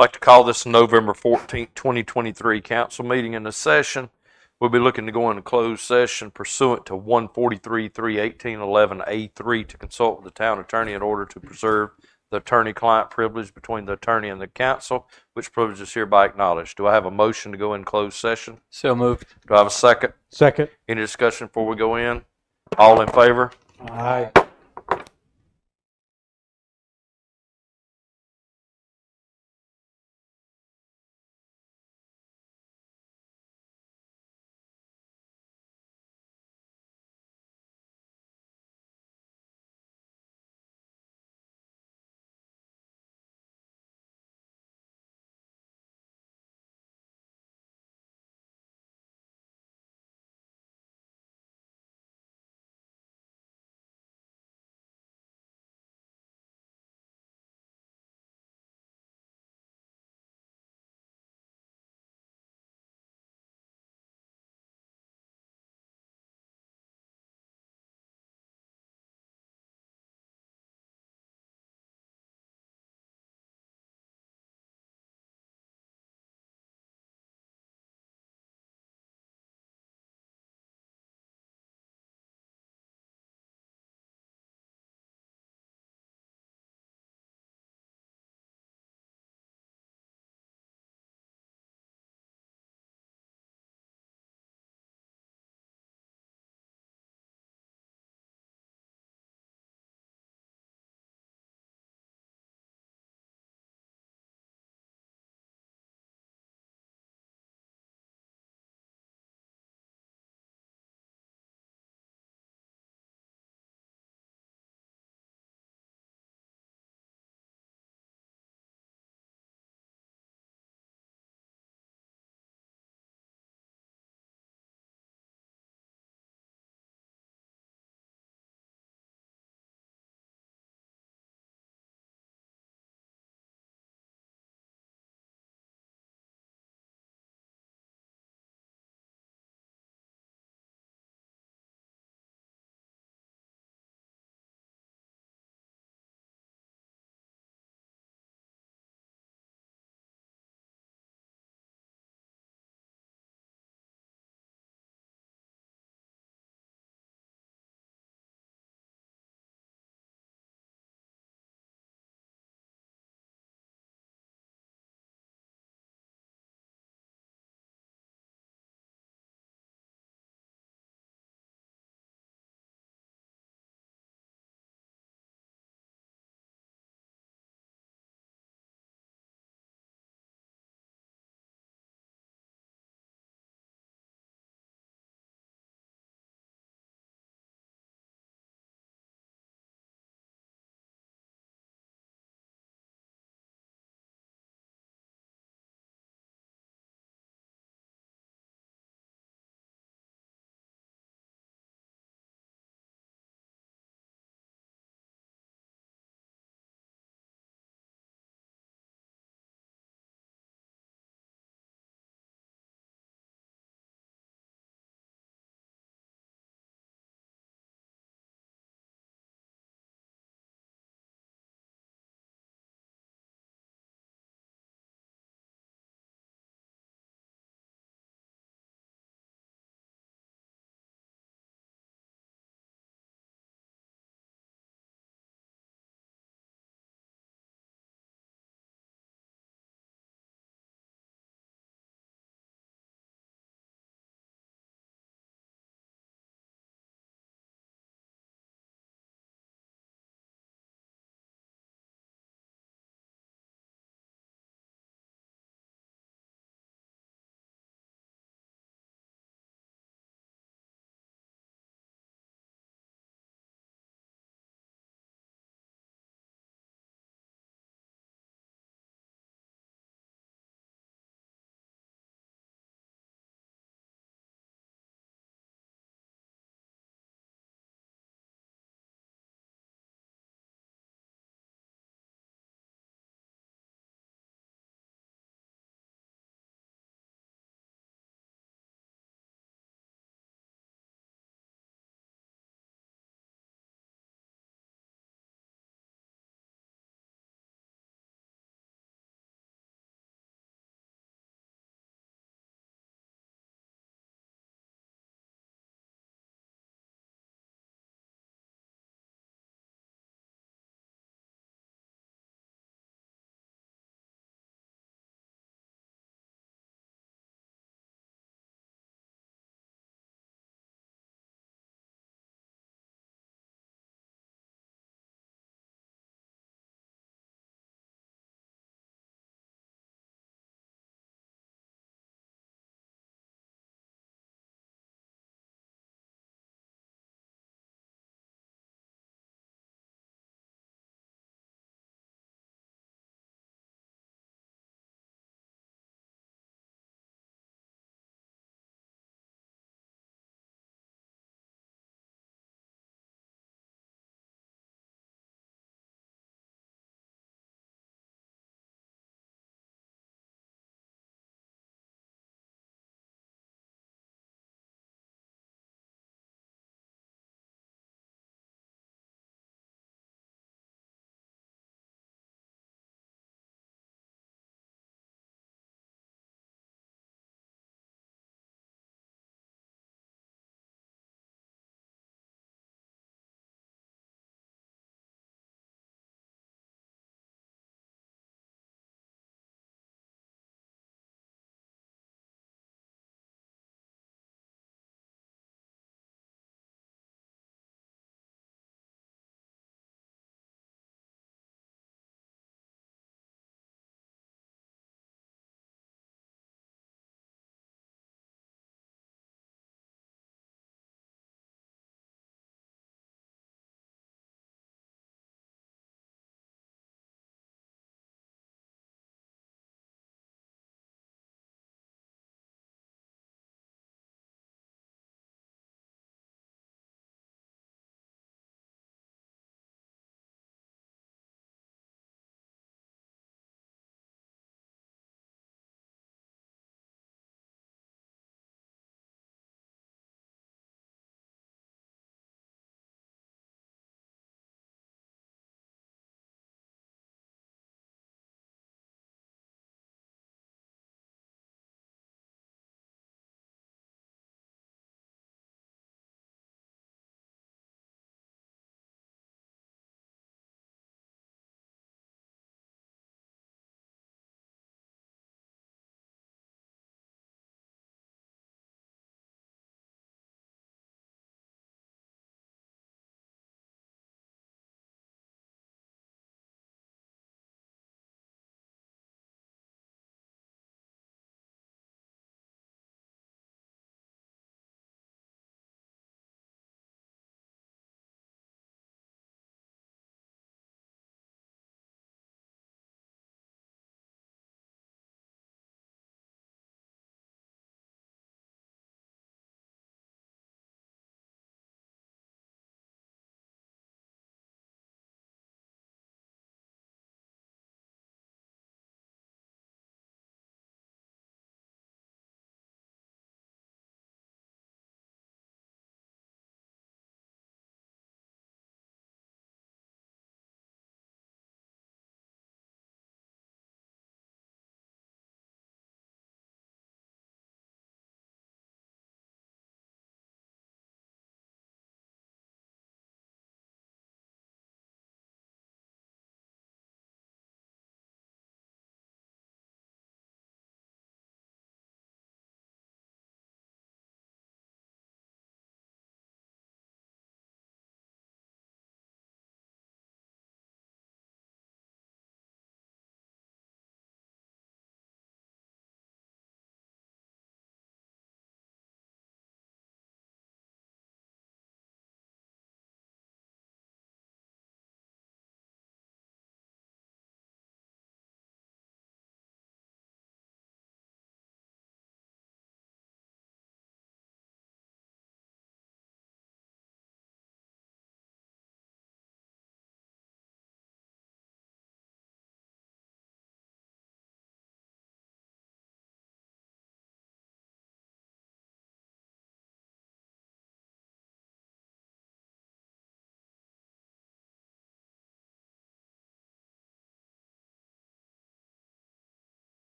Like to call this November 14th, 2023 council meeting into session. We'll be looking to go into closed session pursuant to 143-318-11A3 to consult with the town attorney in order to preserve the attorney-client privilege between the attorney and the council, which privilege is hereby acknowledged. Do I have a motion to go in closed session? So moved. Do I have a second? Second. Any discussion before we go in? All in favor? Aye.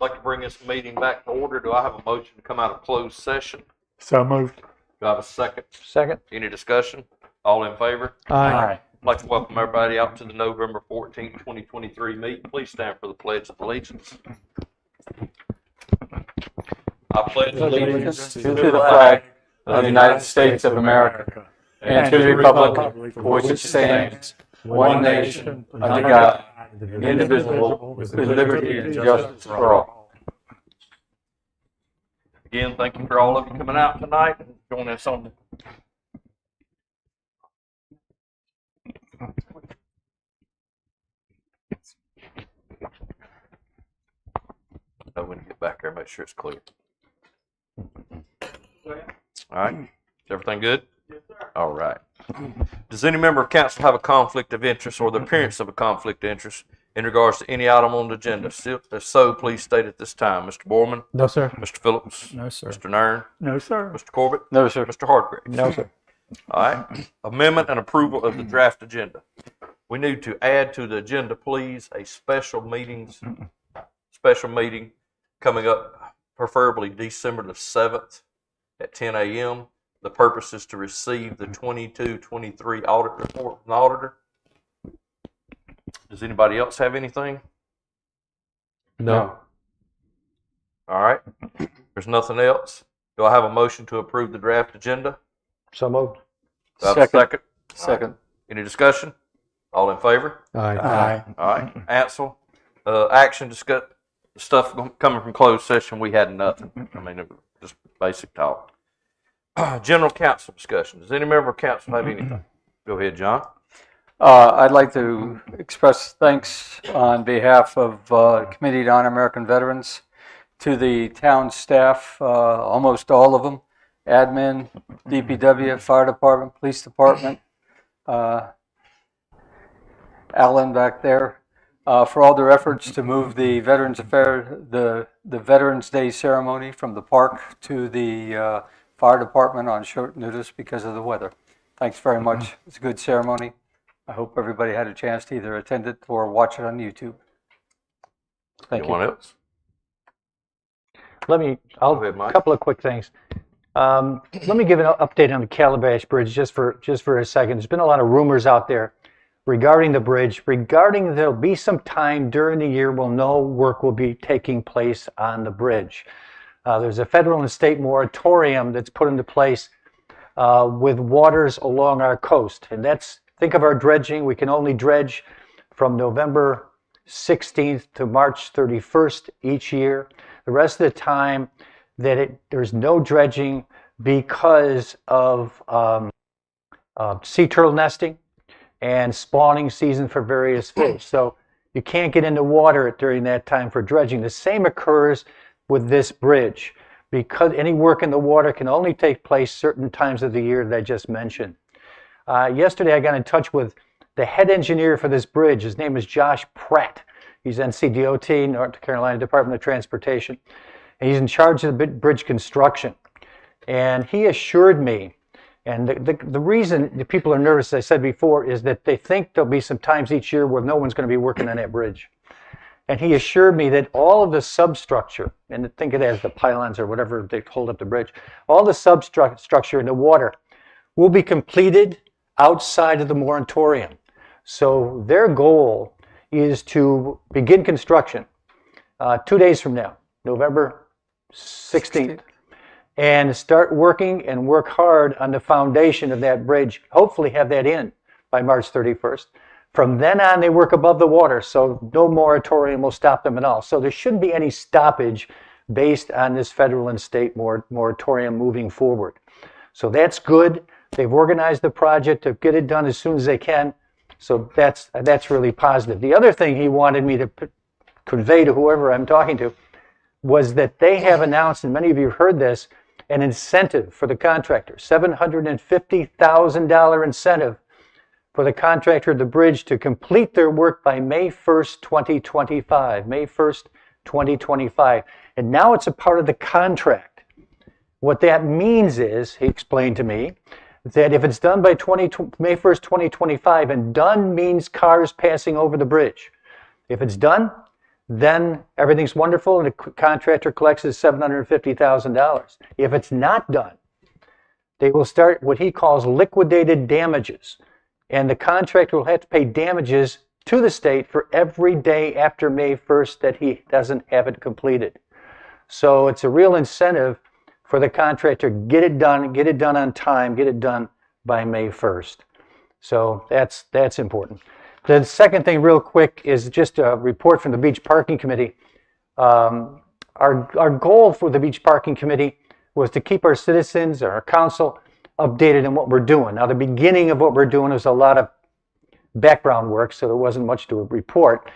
I'd like to bring this meeting back to order. Do I have a motion to come out of closed session? So moved. Do I have a second? Second. Any discussion? All in favor? Aye. I'd like to welcome everybody out to the November 14th, 2023 meeting. Please stand for the Pledge of Allegiance. I pledge allegiance to the flag of the United States of America and to the republic for which it stands, one nation, under God, indivisible, with liberty and justice for all. Again, thank you for all of you coming out tonight and joining us on the when you get back there, make sure it's clear. All right. Is everything good? Yes, sir. All right. Does any member of council have a conflict of interest or the appearance of a conflict of interest in regards to any item on the agenda? If so, please state at this time. Mr. Borman? No, sir. Mr. Phillips? No, sir. Mr. Nern? No, sir. Mr. Corbett? No, sir. Mr. Hardgrave? No, sir. All right. Amendment and approval of the draft agenda. We need to add to the agenda, please, a special meeting coming up, preferably December the 7th at 10 a.m. The purpose is to receive the 22-23 audit report from the auditor. Does anybody else have anything? No. All right. There's nothing else. Do I have a motion to approve the draft agenda? So moved. Do I have a second? Second. All right. Any discussion? All in favor? Aye. All right. Ansel, action, discuss stuff coming from closed session. We had nothing. I mean, it was just basic talk. General council discussion. Does any member of council have anything? Go ahead, John. I'd like to express thanks on behalf of Committee to Honor American Veterans to the town staff, almost all of them, admin, DPW, fire department, police department, Alan back there, for all their efforts to move the Veterans Affair, the Veterans Day ceremony from the park to the fire department on short notice because of the weather. Thanks very much. It's a good ceremony. I hope everybody had a chance to either attend it or watch it on YouTube. Thank Anyone you. else? Go ahead, Mike. a couple of quick things. Let me give an update on the Calabash Bridge just for a second. There's been a lot of rumors out there regarding the bridge, there'll be some time during the year when no work will be taking place on the bridge. There's a federal and state moratorium that's put into place with waters along our coast. And think of our dredging. We can only dredge from November 16th to March 31st each year. The rest of the time there's no dredging because of sea turtle nesting and spawning season for various fish. So you can't get in the water during that time for dredging. The same occurs with this bridge because any work in the water can only take place certain times of the year that I just mentioned. Yesterday I got in touch with the head engineer for this bridge. His name is Josh Pratt. He's NCDOT, North Carolina Department of Transportation. And he's in charge of the bridge construction. And he assured me, and the reason the people are nervous, as I said before, is that they think there'll be some times each year where no one's going to be working on that bridge. And he assured me that all of the substructure, and think of it as the pylons or whatever they hold up the bridge, all the substructure in the water will be completed outside of the moratorium. So their goal is to begin construction 2 days from now, November 16th. And start working and work hard on the foundation of that bridge. Hopefully have that in by March 31st. From then on, they work above the water, so no moratorium will stop them at all. So there shouldn't be any stoppage based on this federal and state moratorium moving forward. So that's good. They've organized the project to get it done as soon as they can. So that's really positive. The other thing he wanted me to convey to whoever I'm talking to was that they have announced, and many of you have heard this, an incentive for the contractor, $750,000 incentive for the contractor of the bridge to complete their work by May 1st, 2025. May 1st, 2025. And now it's a part of the contract. What that means is, he explained to me, that if it's done by May 1st, 2025, and done means cars passing over the bridge. If it's done, then everything's wonderful and the contractor collects his $750,000. If it's not done, they will start what he calls liquidated damages. And the contractor will have to pay damages to the state for every day after May 1st that he doesn't have it completed. So it's a real incentive for the contractor, get it done on time, get it done by May 1st. So that's important. The second thing real quick is just a report from the Beach Parking Committee. Our goal for the Beach Parking Committee was to keep our citizens, our council, updated on what we're doing. Now, the beginning of what we're doing is a lot of background work, so there wasn't much to report.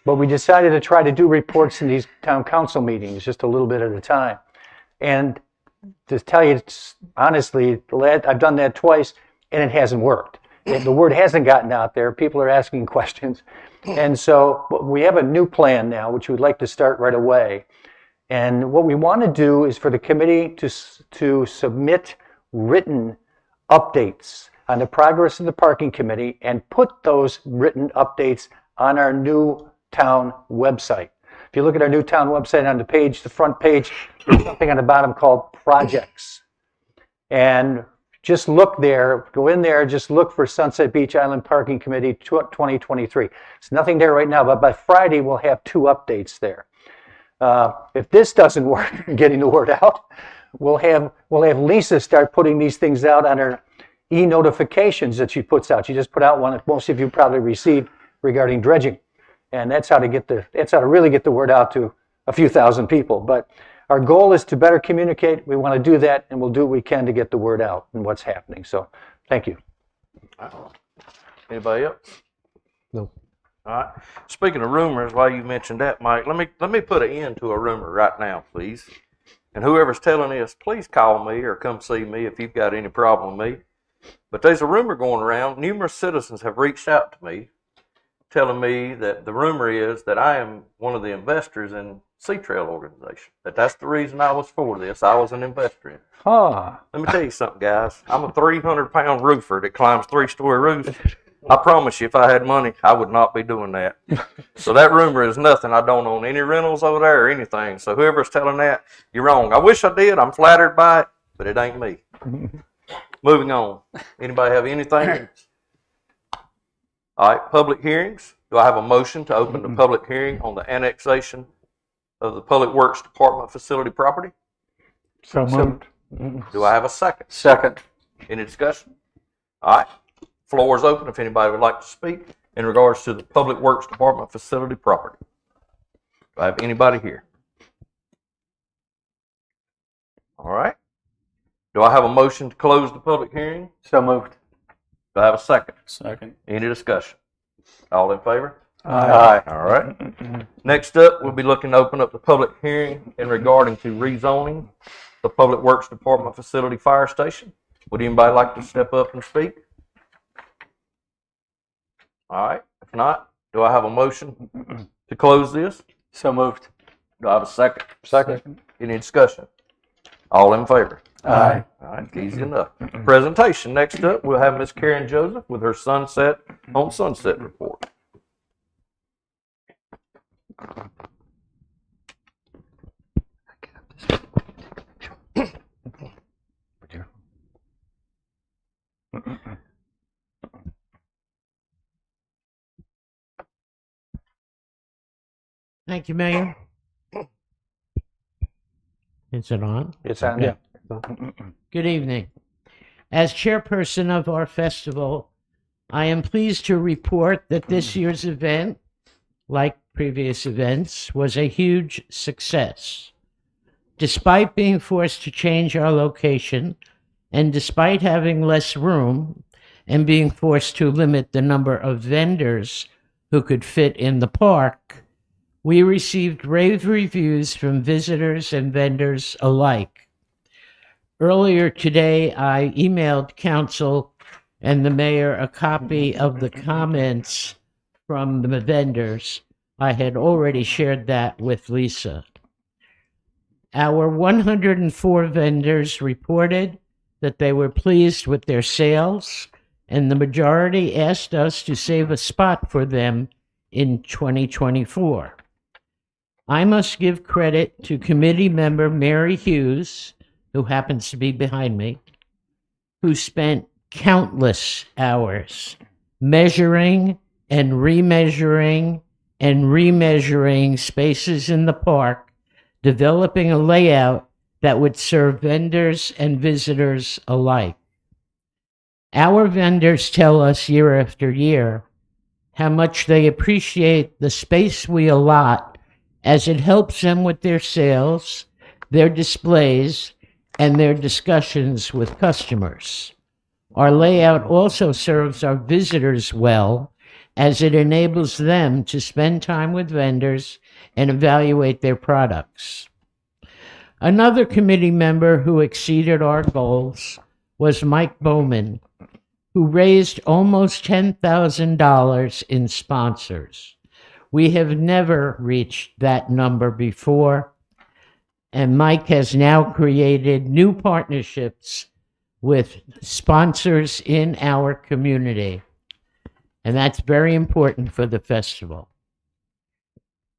But we decided to try to do reports in these town council meetings, just a little bit at a time. And to tell you honestly, I've done that twice, and it hasn't worked. The word hasn't gotten out there. People are asking questions. And so we have a new plan now, which we'd like to start right away. And what we want to do is for the committee to submit written updates on the progress of the parking committee and put those written updates on our new town website. If you look at our new town website on the front page, there's something on the bottom called projects. And just look there, go in there, just look for Sunset Beach Island Parking Committee 2023. There's nothing there right now, but by Friday we'll have 2 updates there. If this doesn't work, getting the word out, we'll have Lisa start putting these things out on her e-notifications that she puts out. She just put out one that most of you probably received regarding dredging, and that's how to really get the word out to a few thousand people. But our goal is to better communicate. We want to do that, and we'll do what we can to get the word out and what's happening. So, thank you. Anybody else? No. All right. Speaking of rumors, while you mentioned that, Mike, let me put an end to a rumor right now, please. And whoever's telling this, please call me or come see me if you've got any problem with me. But there's a rumor going around. Numerous citizens have reached out to me telling me that the rumor is that I am one of the investors in Sea Trail organization. That's the reason I was for this. I was an investor in it. Huh. Let me tell you something, guys. I'm a 300-pound roofer that climbs 3-story roofs. I promise you, if I had money, I would not be doing that. So that rumor is nothing. I don't own any rentals over there or anything. So whoever's telling that, you're wrong. I wish I did. I'm flattered by it, but it ain't me. Moving on. Anybody have anything? All right, public hearings. Do I have a motion to open the public hearing on the annexation of the Public Works Department facility property? So moved. Do I have a second? Second. Any discussion? All right. Floor is open if anybody would like to speak in regards to the Public Works Department facility property. Do I have anybody here? All right. Do I have a motion to close the public hearing? So moved. Do I have a second? Second. Any discussion? All in favor? Aye. All right. Next up, we'll be looking to open up the public hearing in regarding to rezoning the Public Works Department facility fire station. Would anybody like to step up and speak? All right. If not, do I have a motion to close this? So moved. Do I have a second? Second. Any discussion? All in favor? Aye. All right, easy enough. Presentation. Next up, we'll have Miss Karen Joseph with her Sunset on Sunset report. Thank you, Mayor. Is it on? It's on. Yeah. Good evening. As chairperson of our festival, I am pleased to report that this year's event, like previous events, was a huge success. Despite being forced to change our location, and despite having less room and being forced to limit the number of vendors who could fit in the park, we received rave reviews from visitors and vendors alike. Earlier today, I emailed council and the mayor a copy of the comments from the vendors. I had already shared that with Lisa. Our 104 vendors reported that they were pleased with their sales, and the majority asked us to save a spot for them in 2024. I must give credit to committee member Mary Hughes, who happens to be behind me, who spent countless hours measuring and remeasuring spaces in the park, developing a layout that would serve vendors and visitors alike. Our vendors tell us year after year how much they appreciate the space we allot, as it helps them with their sales, their displays, and their discussions with customers. Our layout also serves our visitors well, as it enables them to spend time with vendors and evaluate their products. Another committee member who exceeded our goals was Mike Bowman, who raised almost $10,000 in sponsors. We have never reached that number before, and Mike has now created new partnerships with sponsors in our community, and that's very important for the festival.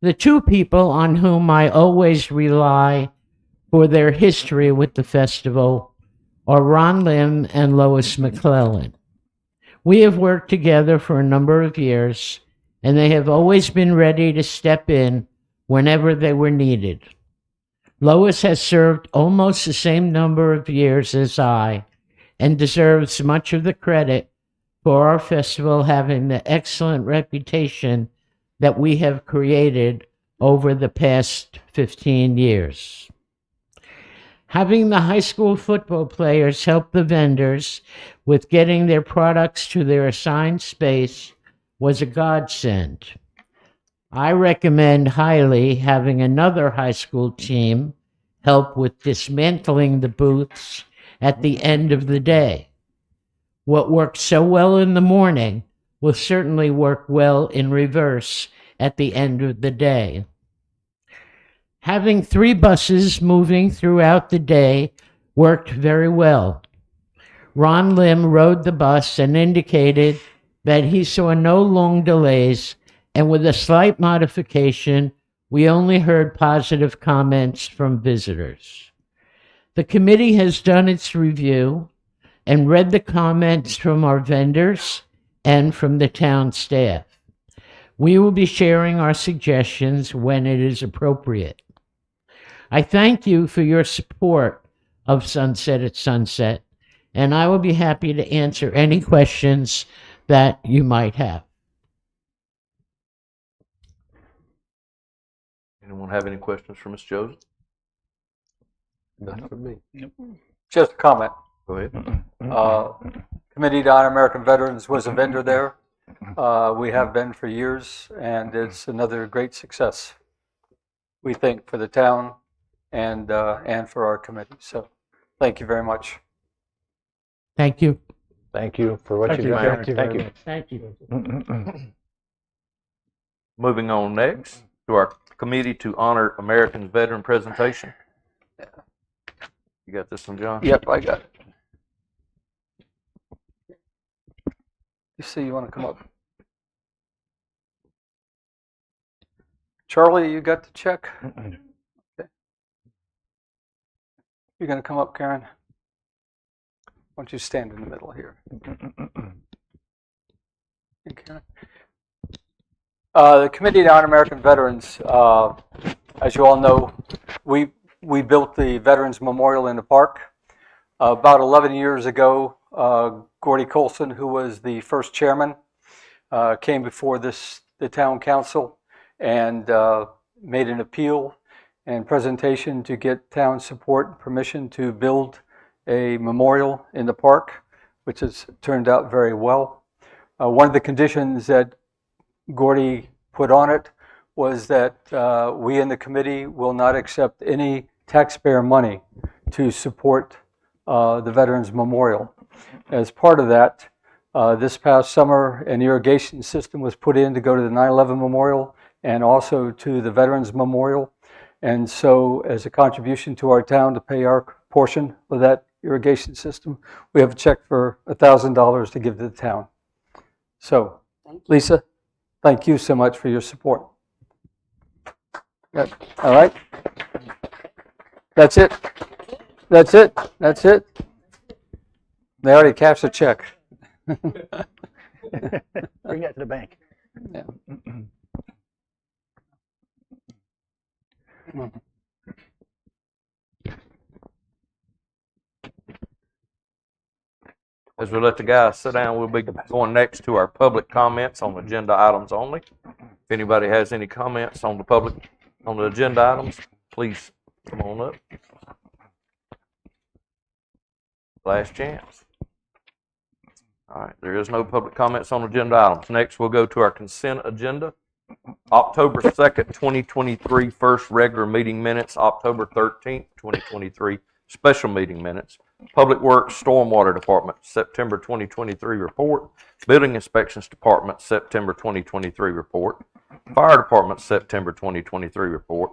The two people on whom I always rely for their history with the festival are Ron Lim and Lois McClellan. We have worked together for a number of years, and they have always been ready to step in whenever they were needed. Lois has served almost the same number of years as I, and deserves much of the credit for our festival having the excellent reputation that we have created over the past 15 years. Having the high school football players help the vendors with getting their products to their assigned space was a godsend. I recommend highly having another high school team help with dismantling the booths at the end of the day. What works so well in the morning will certainly work well in reverse at the end of the day. Having 3 buses moving throughout the day worked very well. Ron Lim rode the bus and indicated that he saw no long delays, and with a slight modification, we only heard positive comments from visitors. The committee has done its review and read the comments from our vendors and from the town staff. We will be sharing our suggestions when it is appropriate. I thank you for your support of Sunset at Sunset, and I will be happy to answer any questions that you might have. Anyone have any questions for Ms. Joseph? Not for me. Just a comment. Go ahead. Committee to Honor American Veterans was a vendor there. We have been for years, and it's another great success, we think, for the town and for our committee. So thank you very much. Thank you. Thank you for what you've done. Thank you. Thank you. Moving on next to our Committee to Honor American Veteran presentation. You got this one, John? Yep, I got it. You see, you want to come up? Charlie, you got the check? Okay. You're going to come up, Karen? Why don't you stand in the middle here? Okay. The Committee to Honor American Veterans, as you all know, we built the Veterans Memorial in the park. About 11 years ago, Gordy Colson, who was the first chairman, came before the town council and made an appeal and presentation to get town support and permission to build a memorial in the park, which has turned out very well. One of the conditions that Gordy put on it was that we in the committee will not accept any taxpayer money to support the Veterans Memorial. As part of that, this past summer, an irrigation system was put in to go to the 9/11 Memorial and also to the Veterans Memorial. And so as a contribution to our town to pay our portion of that irrigation system, we have a check for $1,000 to give to the town. So, Lisa, thank you so much for your support. All right. That's it. That's it. That's it. They already cashed a check. Bring that to the bank. Yeah. As we let the guys sit down, we'll be going next to our public comments on agenda items only. If anybody has any comments on the agenda items, please come on up. Last chance. All right, there is no public comments on agenda items. Next, we'll go to our consent agenda. October 2nd, 2023, first regular meeting minutes. October 13th, 2023, special meeting minutes. Public Works Stormwater Department, September 2023 report. Building Inspections Department, September 2023 report. Fire Department, September 2023 report.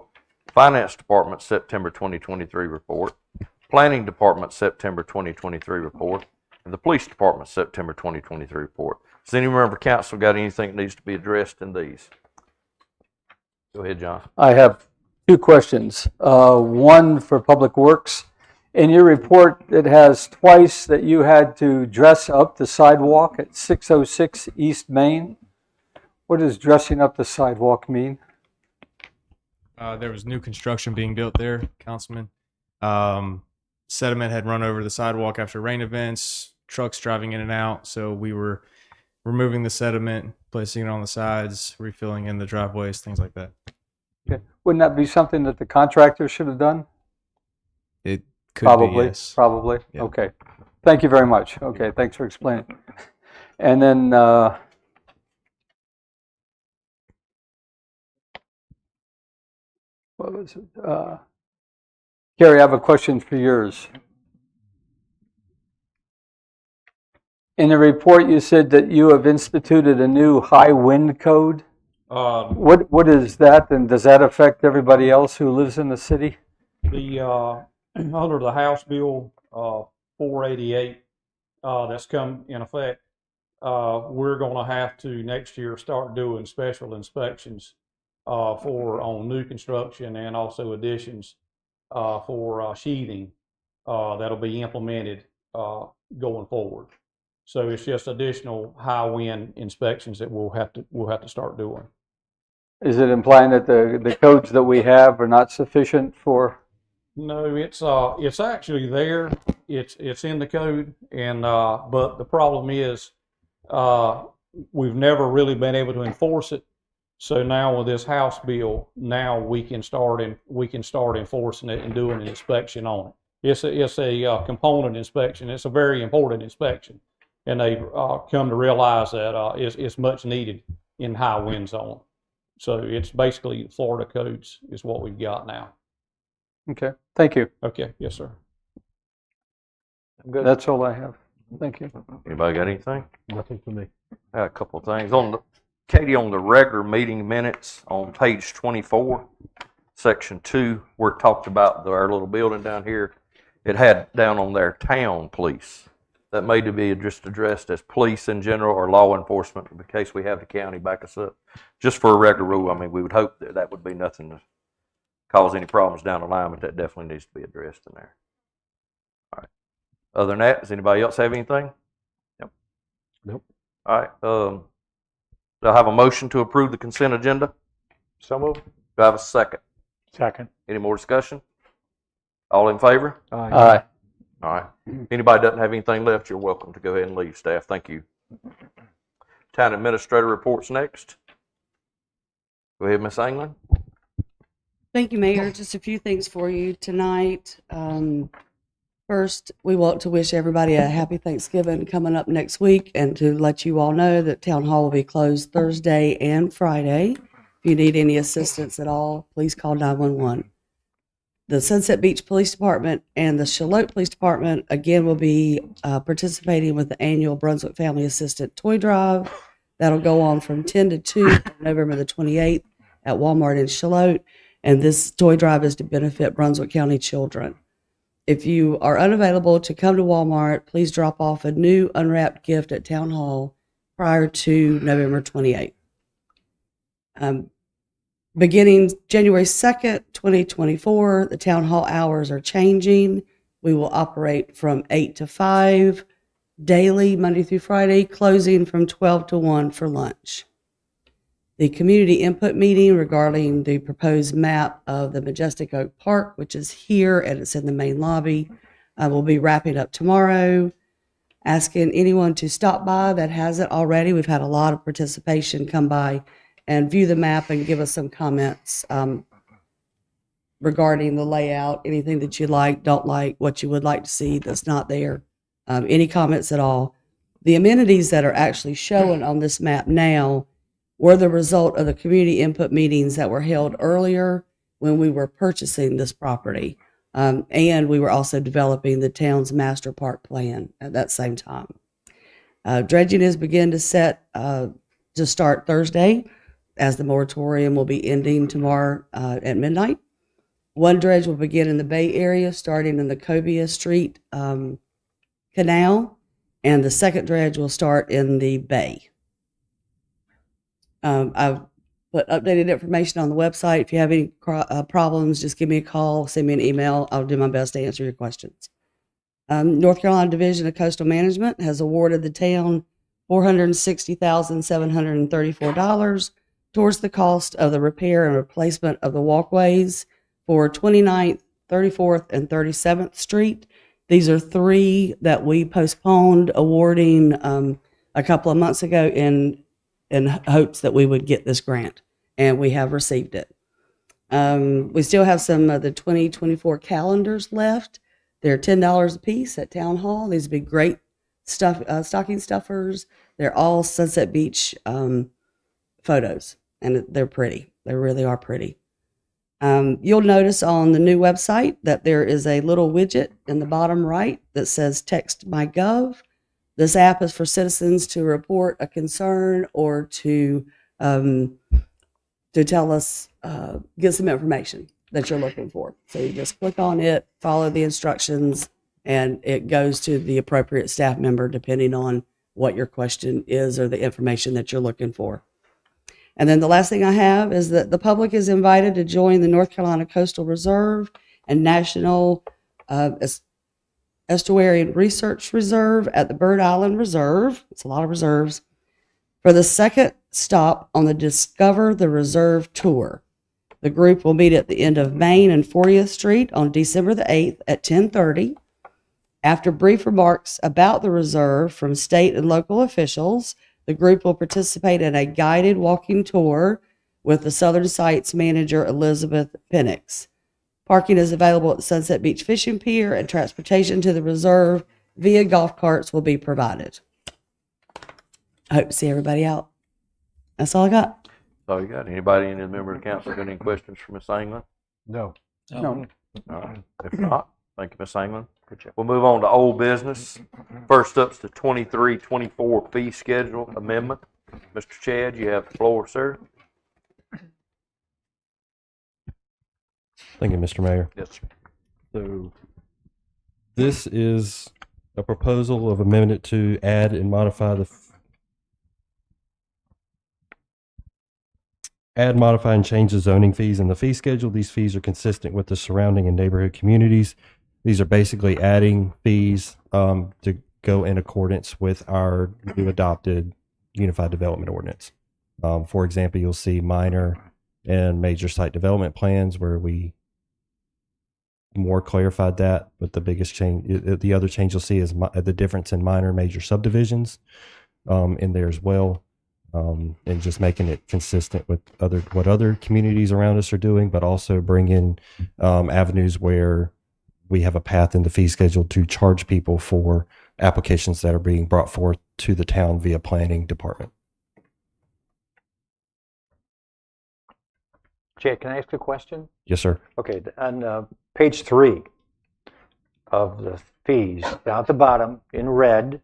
Finance Department, September 2023 report. Planning Department, September 2023 report. And the Police Department, September 2023 report. Does any member of council got anything that needs to be addressed in these? Go ahead, John. I have two questions. One for Public Works. In your report, it has twice that you had to dress up the sidewalk at 606 East Main. What does dressing up the sidewalk mean? There was new construction being built there, Councilman. Sediment had run over the sidewalk after rain events, trucks driving in and out. So we were removing the sediment, placing it on the sides, refilling in the driveways, things like that. Okay. Wouldn't that be something that the contractor should have done? It could Probably, be, yes. probably. Yeah. Okay. Thank you very much. Okay, thanks for explaining. And then what was it? Carrie, I have a question for yours. In the report, you said that you have instituted a new high wind code. What is that, and does that affect everybody else who lives in the city? Under the House Bill 488 that's come in effect, we're going to have to next year start doing special inspections on new construction and also additions for sheathing that'll be implemented going forward. So it's just additional high wind inspections that we'll have to start doing. Is it implying that the codes that we have are not sufficient for? No, it's actually there. It's in the code, and but the problem is we've never really been able to enforce it. So now with this House bill, now we can start enforcing it and doing an inspection on it. It's a component inspection. It's a very important inspection, and they've come to realize that it's much needed in high wind zone. So it's basically Florida codes is what we've got now. Okay, thank you. Okay, yes, sir. I'm good. That's all I have. Thank you. Anybody got anything? Nothing for me. I got a couple of things. Katie, on the regular meeting minutes on page 24, section 2, where it talked about our little building down here, it had down on there town police. That may be just addressed as police in general or law enforcement in case we have the county back us up. Just for a regular rule, I mean, we would hope that would be nothing to cause any problems down the line, but that definitely needs to be addressed in there. All right. Other than that, does anybody else have anything? Yep. Nope. All right. Do I have a motion to approve the consent agenda? So moved. Do I have a second? Second. Any more discussion? All in favor? Aye. All right. If anybody doesn't have anything left, you're welcome to go ahead and leave, staff. Thank you. Town administrator reports next. Go ahead, Ms. Anglin. Thank you, Mayor. Just a few things for you tonight. First, we want to wish everybody a happy Thanksgiving coming up next week, and to let you all know that Town Hall will be closed Thursday and Friday. If you need any assistance at all, please call 911. The Sunset Beach Police Department and the Charlotte Police Department, again, will be participating with the annual Brunswick Family Assistant Toy Drive. That'll go on from 10 to 2 November the 28th at Walmart in Charlotte. And this toy drive is to benefit Brunswick County children. If you are unavailable to come to Walmart, please drop off a new unwrapped gift at Town Hall prior to November 28th. Beginning January 2nd, 2024, the town hall hours are changing. We will operate from 8 to 5 daily, Monday through Friday, closing from 12 to 1 for lunch. The community input meeting regarding the proposed map of the Majestic Oak Park, which is here and it's in the main lobby, will be wrapping up tomorrow. Asking anyone to stop by that hasn't already. We've had a lot of participation come by and view the map and give us some comments regarding the layout, anything that you like, don't like, what you would like to see that's not there, any comments at all. The amenities that are actually shown on this map now were the result of the community input meetings that were held earlier when we were purchasing this property. And we were also developing the town's master park plan at that same time. Dredging is begin to start Thursday, as the moratorium will be ending tomorrow at midnight. One dredge will begin in the Bay Area, starting in the Cobia Street Canal, and the second dredge will start in the Bay. I've put updated information on the website. If you have any problems, just give me a call, send me an email. I'll do my best to answer your questions. North Carolina Division of Coastal Management has awarded the town $460,734 towards the cost of the repair and replacement of the walkways for 29th, 34th, and 37th Street. These are three that we postponed awarding a couple of months ago in hopes that we would get this grant, and we have received it. We still have some of the 2024 calendars left. They're $10 a piece at Town Hall. These would be great stocking stuffers. They're all Sunset Beach photos, and they're pretty. They really are pretty. You'll notice on the new website that there is a little widget in the bottom right that says Text My Gov. This app is for citizens to report a concern or to tell us, get some information that you're looking for. So you just click on it, follow the instructions, and it goes to the appropriate staff member depending on what your question is or the information that you're looking for. And then the last thing I have is that the public is invited to join the North Carolina Coastal Reserve and National Estuarian Research Reserve at the Bird Island Reserve. It's a lot of reserves. For the second stop on the Discover the Reserve tour. The group will meet at the end of Main and 40th Street on December the 8th at 10:30. After brief remarks about the reserve from state and local officials, the group will participate in a guided walking tour with the Southern Sites manager, Elizabeth Penix. Parking is available at the Sunset Beach Fishing Pier, and transportation to the reserve via golf carts will be provided. I hope to see everybody out. That's all I got. That's all you got. Anybody, any member of the council got any questions for Ms. England? No. No. All right. If not, thank you, Ms. England. We'll move on to old business. First up's the 23-24 fee schedule amendment. Mr. Chad, you have the floor, sir. Thank you, Mr. Mayor. Yes, sir. So this is a proposal of amendment to add and modify modify, and change the zoning fees in the fee schedule. These fees are consistent with the surrounding and neighborhood communities. These are basically adding fees to go in accordance with our new adopted Unified Development Ordinance. For example, you'll see minor and major site development plans where we more clarified that, but the biggest change, the other change you'll see is the difference in minor and major subdivisions in there as well, and just making it consistent with what other communities around us are doing, but also bring in avenues where we have a path in the fee schedule to charge people for applications that are being brought forth to the town via planning department. Chad, can I ask a question? Yes, sir. Okay, on page 3 of the fees, down at the bottom in red,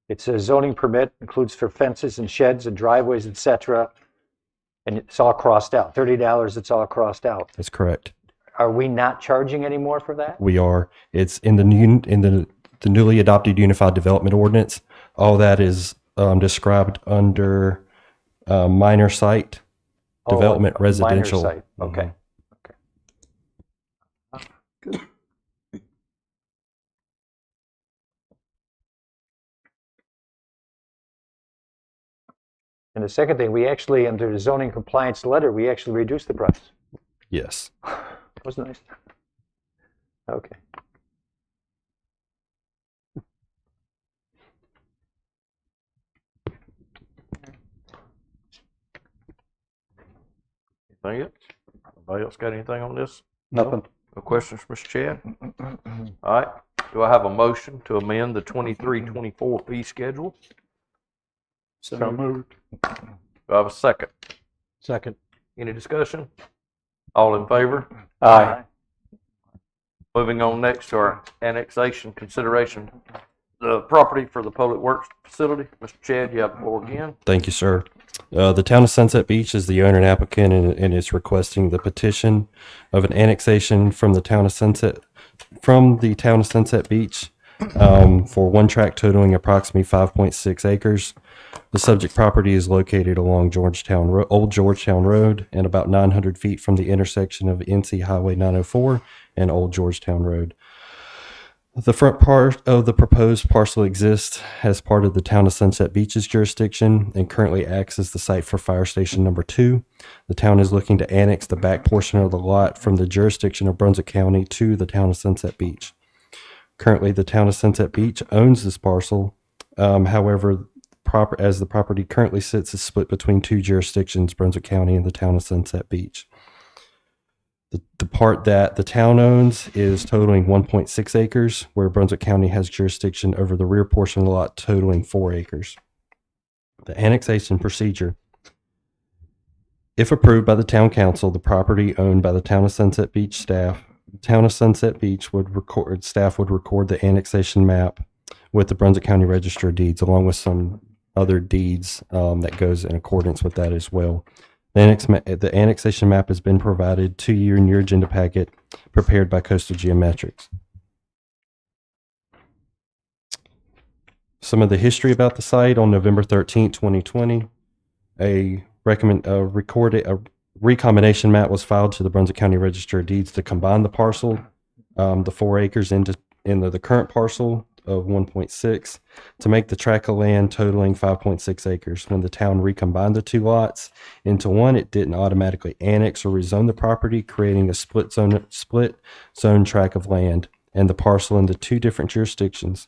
it says zoning permit includes for fences and sheds and driveways, etc. And it's all crossed out. $30, it's all crossed out. That's correct. Are we not charging any more for that? We are. It's in the newly adopted Unified Development Ordinance. All that is described under minor site development a minor residential. site. Okay. And the second thing, we actually, under the zoning compliance letter, we actually reduced the price. Yes. That was nice. Okay. Anything else? Anybody else got anything on this? Nothing. No questions, Mr. Chad? All right. Do I have a motion to amend the 23-24 fee schedule? So moved. Do I have a second? Second. Any discussion? All in favor? Aye. Moving on next to our annexation consideration. The property for the Public Works Facility. Mr. Chad, you have the floor again. Thank you, sir. The town of Sunset Beach is the owner and applicant, and is requesting the petition of an annexation from the town of Sunset Beach for one tract totaling approximately 5.6 acres. The subject property is located along Old Georgetown Road and about 900 feet from the intersection of NC Highway 904 and Old Georgetown Road. The front part of the proposed parcel exists as part of the town of Sunset Beach's jurisdiction and currently acts as the site for Fire Station Number 2. The town is looking to annex the back portion of the lot from the jurisdiction of Brunswick County to the town of Sunset Beach. Currently, the town of Sunset Beach owns this parcel. However, as the property currently sits, is split between two jurisdictions, Brunswick County and the town of Sunset Beach. The part that the town owns is totaling 1.6 acres, where Brunswick County has jurisdiction over the rear portion of the lot totaling 4 acres. The annexation procedure. If approved by the town council, the property owned by the town of Sunset Beach staff, the town of Sunset Beach staff would record the annexation map with the Brunswick County Register of Deeds, along with some other deeds that goes in accordance with that as well. The annexation map has been provided to you in your agenda packet, prepared by Coastal Geometrics. Some of the history about the site: on November 13, 2020, a recombination map was filed to the Brunswick County Register of Deeds to combine the parcel, the 4 acres, into the current parcel of 1.6 to make the tract of land totaling 5.6 acres. When the town recombined the two lots into one, it didn't automatically annex or rezone the property, creating a split zone tract of land and the parcel into two different jurisdictions.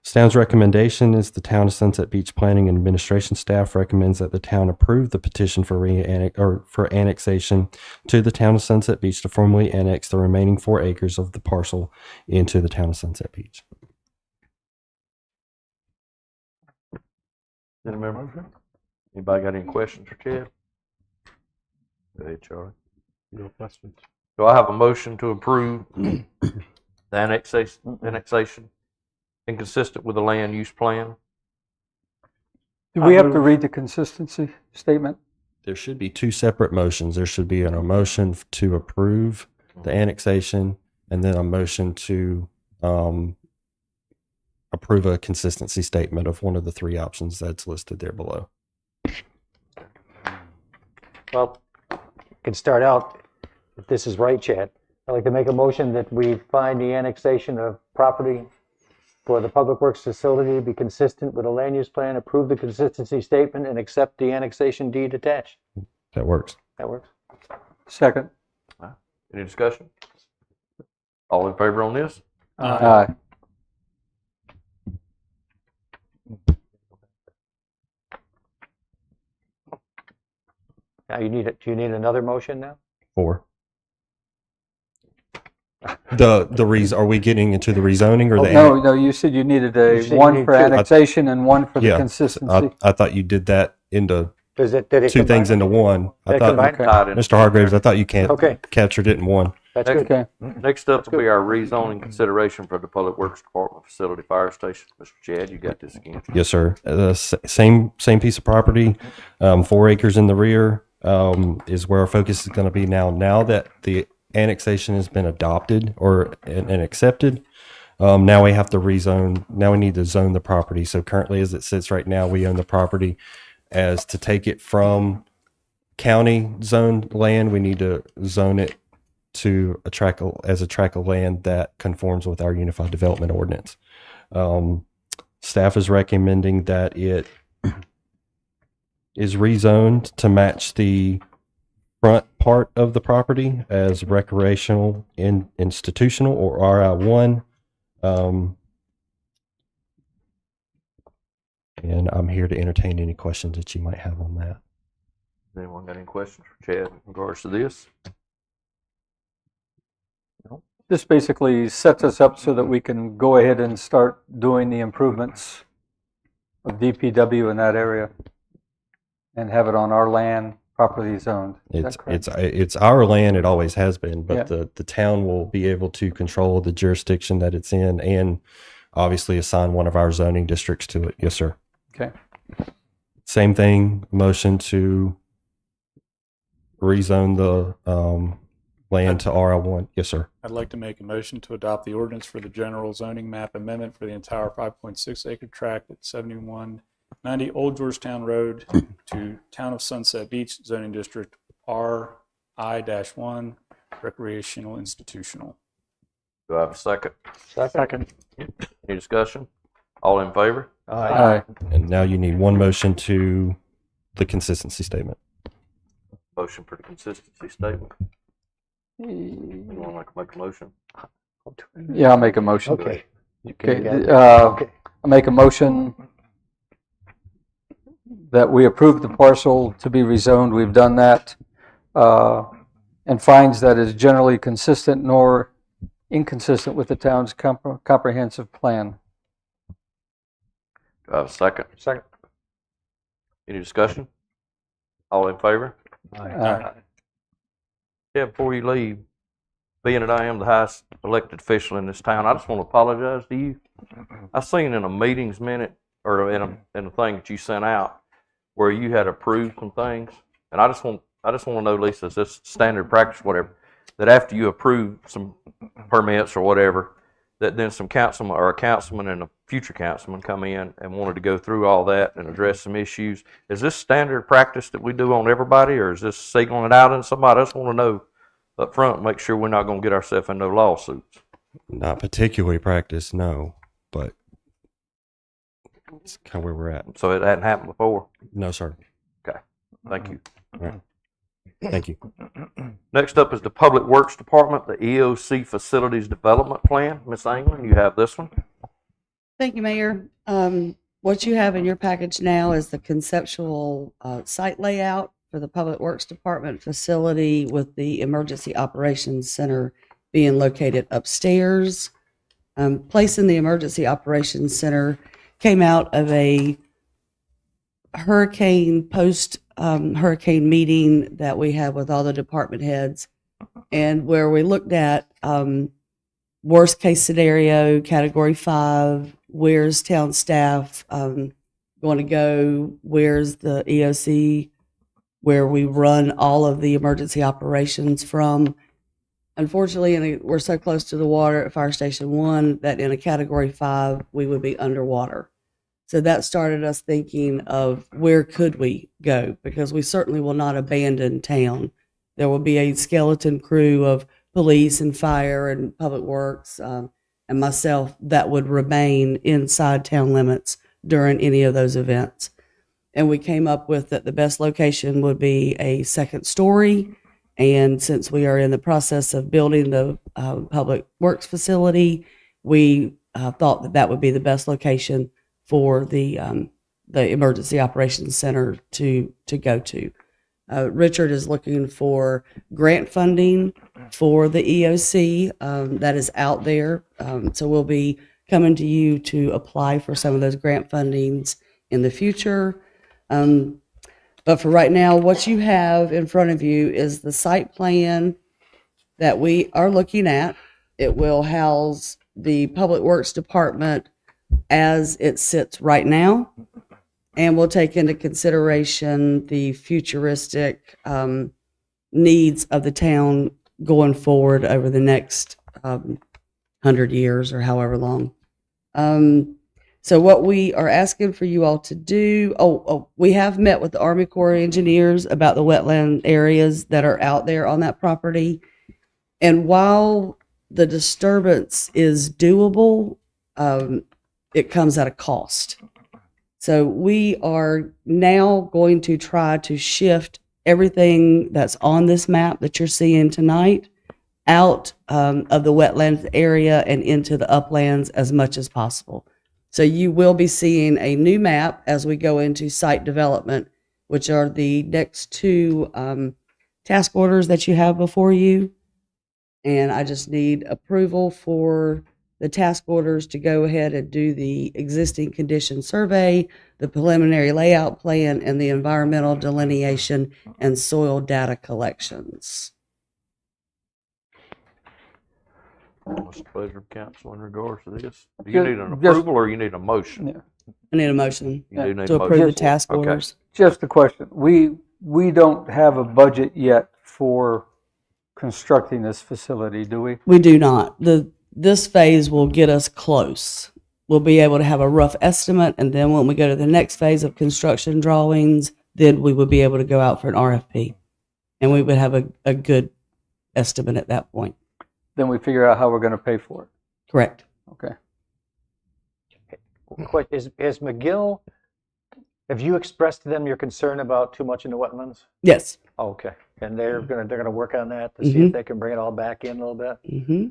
Town's recommendation is the town of Sunset Beach Planning and Administration staff recommends that the town approve the petition for annexation to the town of Sunset Beach to formally annex the remaining 4 acres of the parcel into the town of Sunset Beach. Anybody got any questions for Chad? Go ahead, Charlie. No questions. Do I have a motion to approve the annexation inconsistent with the land use plan? Do we have to read the consistency statement? There should be 2 separate motions. There should be a motion to approve the annexation and then a motion to approve a consistency statement of one of the 3 options that's listed there below. Well, you can start out, if this is right, Chad. I'd like to make a motion that we find the annexation of property for the Public Works facility to be consistent with the land use plan, approve the consistency statement, and accept the annexation deed attached. That works. That works. Second. Any discussion? All in favor on this? Aye. Now do you need another motion now? 4. The reason, are we getting into the rezoning or the? No, you said you needed You said you one need for 2. annexation and one for the Yeah, consistency. I thought you did that into Did it 2 things combine? into one. I Did it thought, combine? Tied in. Mr. Hargraves, I thought you Okay. captured it in one. That's good. Okay. Next up will be our rezoning consideration for the Public Works Department Facility Fire Station. Mr. Chad, you got this again. Yes, sir. Same piece of property, 4 acres in the rear is where our focus is going to be now. Now that the annexation has been adopted and accepted, now we have to rezone. Now we need to zone the property. So currently, as it sits right now, we own the property as to take it from county zoned land, we need to zone it to a tract as a tract of land that conforms with our Unified Development Ordinance. Staff is recommending that it is rezoned to match the front part of the property as recreational and institutional, or RI1. And I'm here to entertain any questions that you might have on that. Anyone got any questions for Chad in regards to this? This basically sets us up so that we can go ahead and start doing the improvements of DPW in that area and have it on our land, properly zoned. Is that correct? It's our land. It always has been, but Yeah. the town will be able to control the jurisdiction that it's in, and obviously assign one of our zoning districts to it. Yes, sir. Okay. Same thing. Motion to rezone the land to RI1. Yes, sir. I'd like to make a motion to adopt the ordinance for the general zoning map amendment for the entire 5.6 acre tract at 7190 Old Georgetown Road to Town of Sunset Beach zoning district RI-1 recreational institutional. Do I have a second? Second. Any discussion? All in favor? Aye. And now you need one motion to the consistency statement. Motion for the consistency statement. You want to make a motion? Yeah, I'll make a motion. Okay. Okay, got it. I make a motion that we approve the parcel to be rezoned. We've done that, and finds that is generally consistent nor inconsistent with the town's comprehensive plan. Do I have a second? Second. Any discussion? All in favor? Aye. Yeah, before you leave, being that I am the highest elected official in this town, I just want to apologize to you. I seen in a meetings minute, or in a thing that you sent out, where you had approved some things, and I just want to know, Lisa, is this standard practice, whatever, that after you approve some permits or whatever, that then some councilman or a councilman and a future councilman come in and wanted to go through all that and address some issues. Is this standard practice that we do on everybody, or is this signaling it out on somebody? I just want to know up front, make sure we're not going to get ourselves in no lawsuits. Not particularly practiced, no, but it's kind of where we're at. So it hadn't happened before. No, sir. Thank you. Thank you. Next up is the Public Works Department, the EOC Facilities Development Plan. Ms. England, you have this one. Thank you, Mayor. What you have in your package now is the conceptual site layout for the Public Works Department facility, with the Emergency Operations Center being located upstairs. Placing the Emergency Operations Center came out of a hurricane meeting that we had with all the department heads, and where we looked at worst case scenario, category 5, where's town staff going to go, where's the EOC, where we run all of the emergency operations from. Unfortunately, we're so close to the water at Fire Station 1 that in a category 5, we would be underwater. So that started us thinking of where could we go, because we certainly will not abandon town. There will be a skeleton crew of police and fire and public works and myself that would remain inside town limits during any of those events. And we came up with that the best location would be a second story. And since we are in the process of building the public works facility, we thought that that would be the best location for the Emergency Operations Center to go to. Richard is looking for grant funding for the EOC that is out there. So we'll be coming to you to apply for some of those grant fundings in the future. But for right now, what you have in front of you is the site plan that we are looking at. It will house the Public Works Department as it sits right now, and we'll take into consideration the futuristic needs of the town going forward over the next 100 years or however long. So what we are asking for you all to do, we have met with the Army Corps of Engineers about the wetland areas that are out there on that property. And while the disturbance is doable, it comes at a cost. So we are now going to try to shift everything that's on this map that you're seeing tonight out of the wetlands area and into the uplands as much as possible. So you will be seeing a new map as we go into site development, which are the next two task orders that you have before you. And I just need approval for the task orders to go ahead and do the existing condition survey, the preliminary layout plan, and the environmental delineation and soil data collections. What's the pleasure of council in regards to this? Do you Ju- need an just- approval or you need a motion? Yeah. I need a motion You do need to a approve the motion. task Okay. orders. Just a question. We don't have a budget yet for constructing this facility, do we? We do not. This phase will get us close. We'll be able to have a rough estimate, and then when we go to the next phase of construction drawings, then we would be able to go out for an RFP. And we would have a good estimate at that point. Then we figure out how we're going to pay for it. Correct. Okay. Is McGill, have you expressed to them your concern about too much in the wetlands? Yes. Oh, okay. And they're gonna work on that to see if they can bring it all back in a little bit? hmm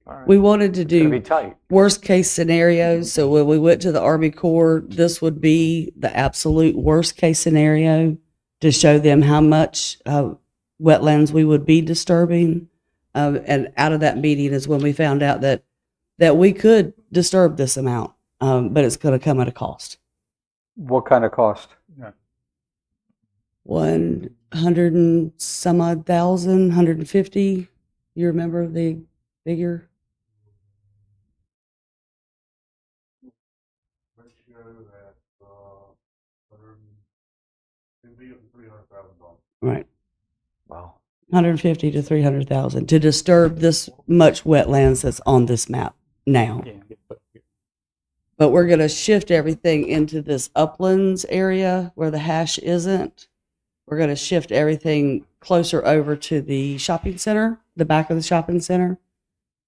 All right. We wanted to It's gonna be do tight. worst case scenarios. So when we went to the Army Corps, this would be the absolute worst case scenario to show them how much wetlands we would be disturbing. And out of that meeting is when we found out that we could disturb this amount, but it's going to come at a cost. What kind of cost? 100 and some odd thousand, 150. You remember the figure? Right. Wow. 150 to 300,000 to disturb this much wetlands that's on this map now. But we're going to shift everything into this uplands area where the hash isn't. We're going to shift everything closer over to the shopping center, the back of the shopping center,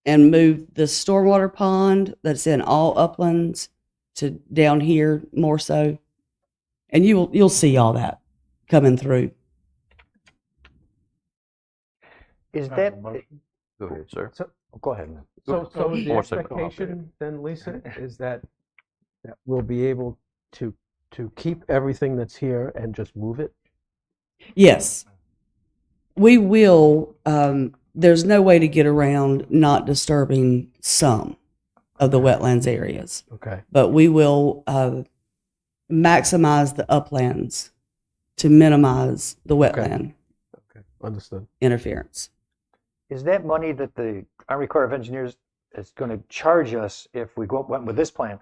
and move the stormwater pond that's in all uplands to down here more so. And you'll see all that coming through. Is that, Go ahead, sir. go ahead. So the More second. expectation then, Lisa, is that we'll be able to keep everything that's here and just move it? Yes. We will, there's no way to get around not disturbing some of the wetlands areas, Okay. but we will maximize the uplands to minimize the wetland Okay. Understood. interference. Is that money that the Army Corps of Engineers is going to charge us if we went with this plan?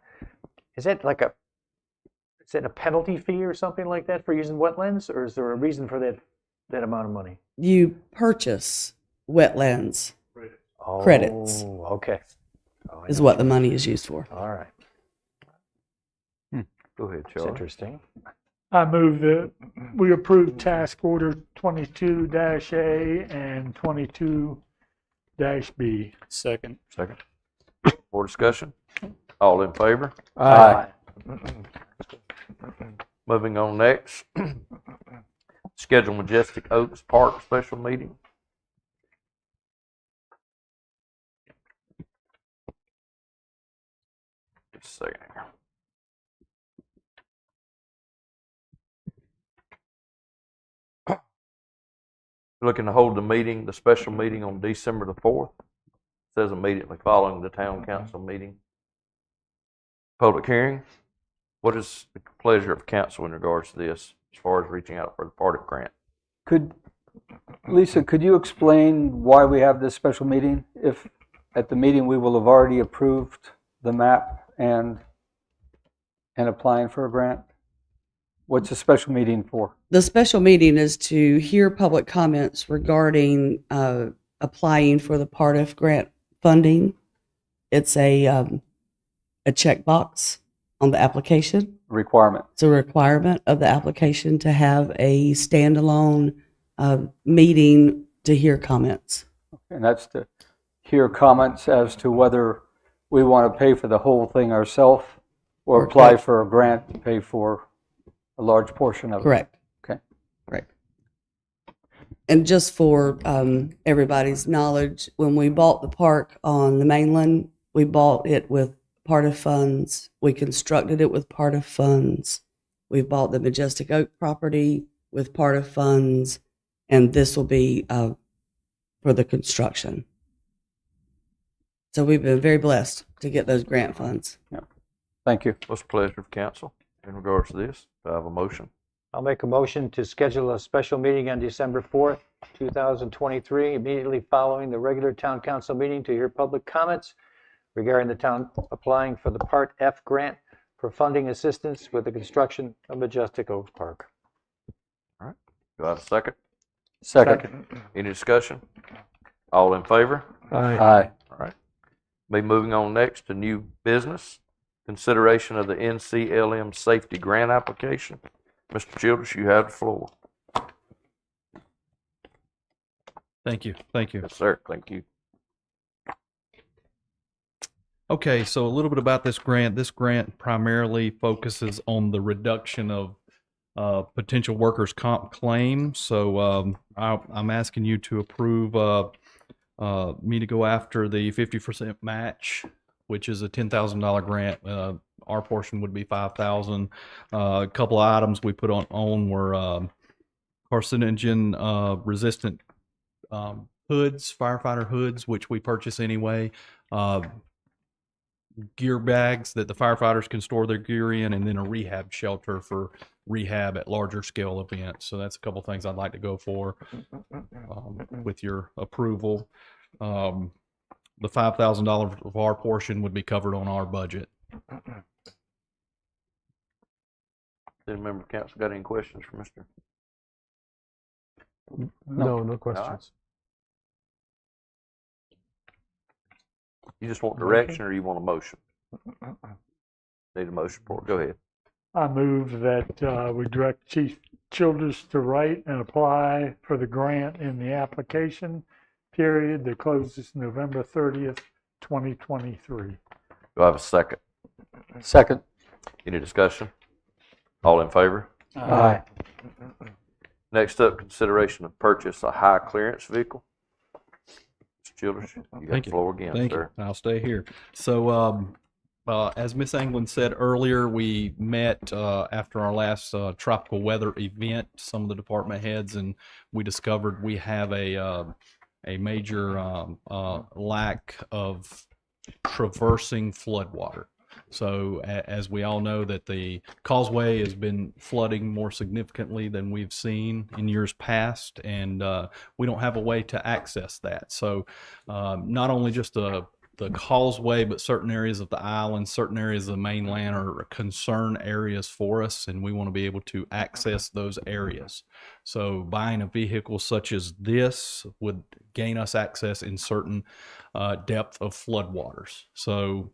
Is that like is it a penalty fee or something like that for using wetlands, or is there a reason for that amount of money? You purchase wetlands Oh, Credits. okay. Oh, I is know. what the money is used for. All right. Go ahead, It's Charlie. interesting. I move that we approve task order 22-A and 22-B. Second. Second. More discussion? All in favor? Aye. Moving on next. Schedule Majestic Oaks Park special meeting. Just a second here. Looking to hold the special meeting on December the 4th. Says immediately following the town council meeting. Public hearing. What is the pleasure of council in regards to this, as far as reaching out for the Partic grant? Lisa, could you explain why we have this special meeting? If at the meeting we will have already approved the map and applying for a grant? What's a special meeting for? The special meeting is to hear public comments regarding applying for the Partif grant funding. It's a checkbox on the application. Requirement. It's a requirement of the application to have a standalone meeting to hear comments. And that's to hear comments as to whether we want to pay for the whole thing ourselves or apply for a grant to pay for a large portion of it. Correct. Okay. Correct. And just for everybody's knowledge, when we bought the park on the mainland, we bought it with part of funds. We constructed it with part of funds. We bought the Majestic Oak property with part of funds, and this will be for the construction. So we've been very blessed to get those grant funds. Thank you. What's the pleasure of council in regards to this? Do I have a motion? I'll make a motion to schedule a special meeting on December 4th, 2023, immediately following the regular town council meeting to hear public comments regarding the town applying for the Part F grant for funding assistance with the construction of Majestic Oak Park. All right. Do I have a second? Second. Any discussion? All in favor? Aye. All right. Be moving on next to new business. Consideration of the NCLM safety grant application. Mr. Childress, you have the floor. Thank you. Thank you. Yes, sir. Thank you. Okay, so a little bit about this grant. This grant primarily focuses on the reduction of potential workers' comp claims. So I'm asking you to approve me to go after the 50% match, which is a $10,000 grant. Our portion would be $5,000. A couple of items we put on were carcinogen resistant hoods, firefighter hoods, which we purchase anyway. Gear bags that the firefighters can store their gear in, and then a rehab shelter for rehab at larger scale events. So that's a couple things I'd like to go for with your approval. The $5,000 of our portion would be covered on our budget. Any member of council got any questions for Mr.? No questions. You just want direction or you want a motion? Need a motion for it. Go ahead. I move that we direct Chief Childress to write and apply for the grant in the application period that closes November 30th, 2023. Do I have a second? Second. Any discussion? All in favor? Aye. Next up, consideration of purchase a high clearance vehicle. Mr. Childress, you got Thank the you. floor again, Thank sir. you. I'll stay here. So, as Miss Anglin said earlier, we met after our last tropical weather event, some of the department heads, and we discovered we have a major lack of traversing floodwater. So as we all know, that the causeway has been flooding more significantly than we've seen in years past, and we don't have a way to access that. So not only just the causeway, but certain areas of the island, certain areas of the mainland are concern areas for us, and we want to be able to access those areas. So buying a vehicle such as this would gain us access in certain depth of floodwaters. So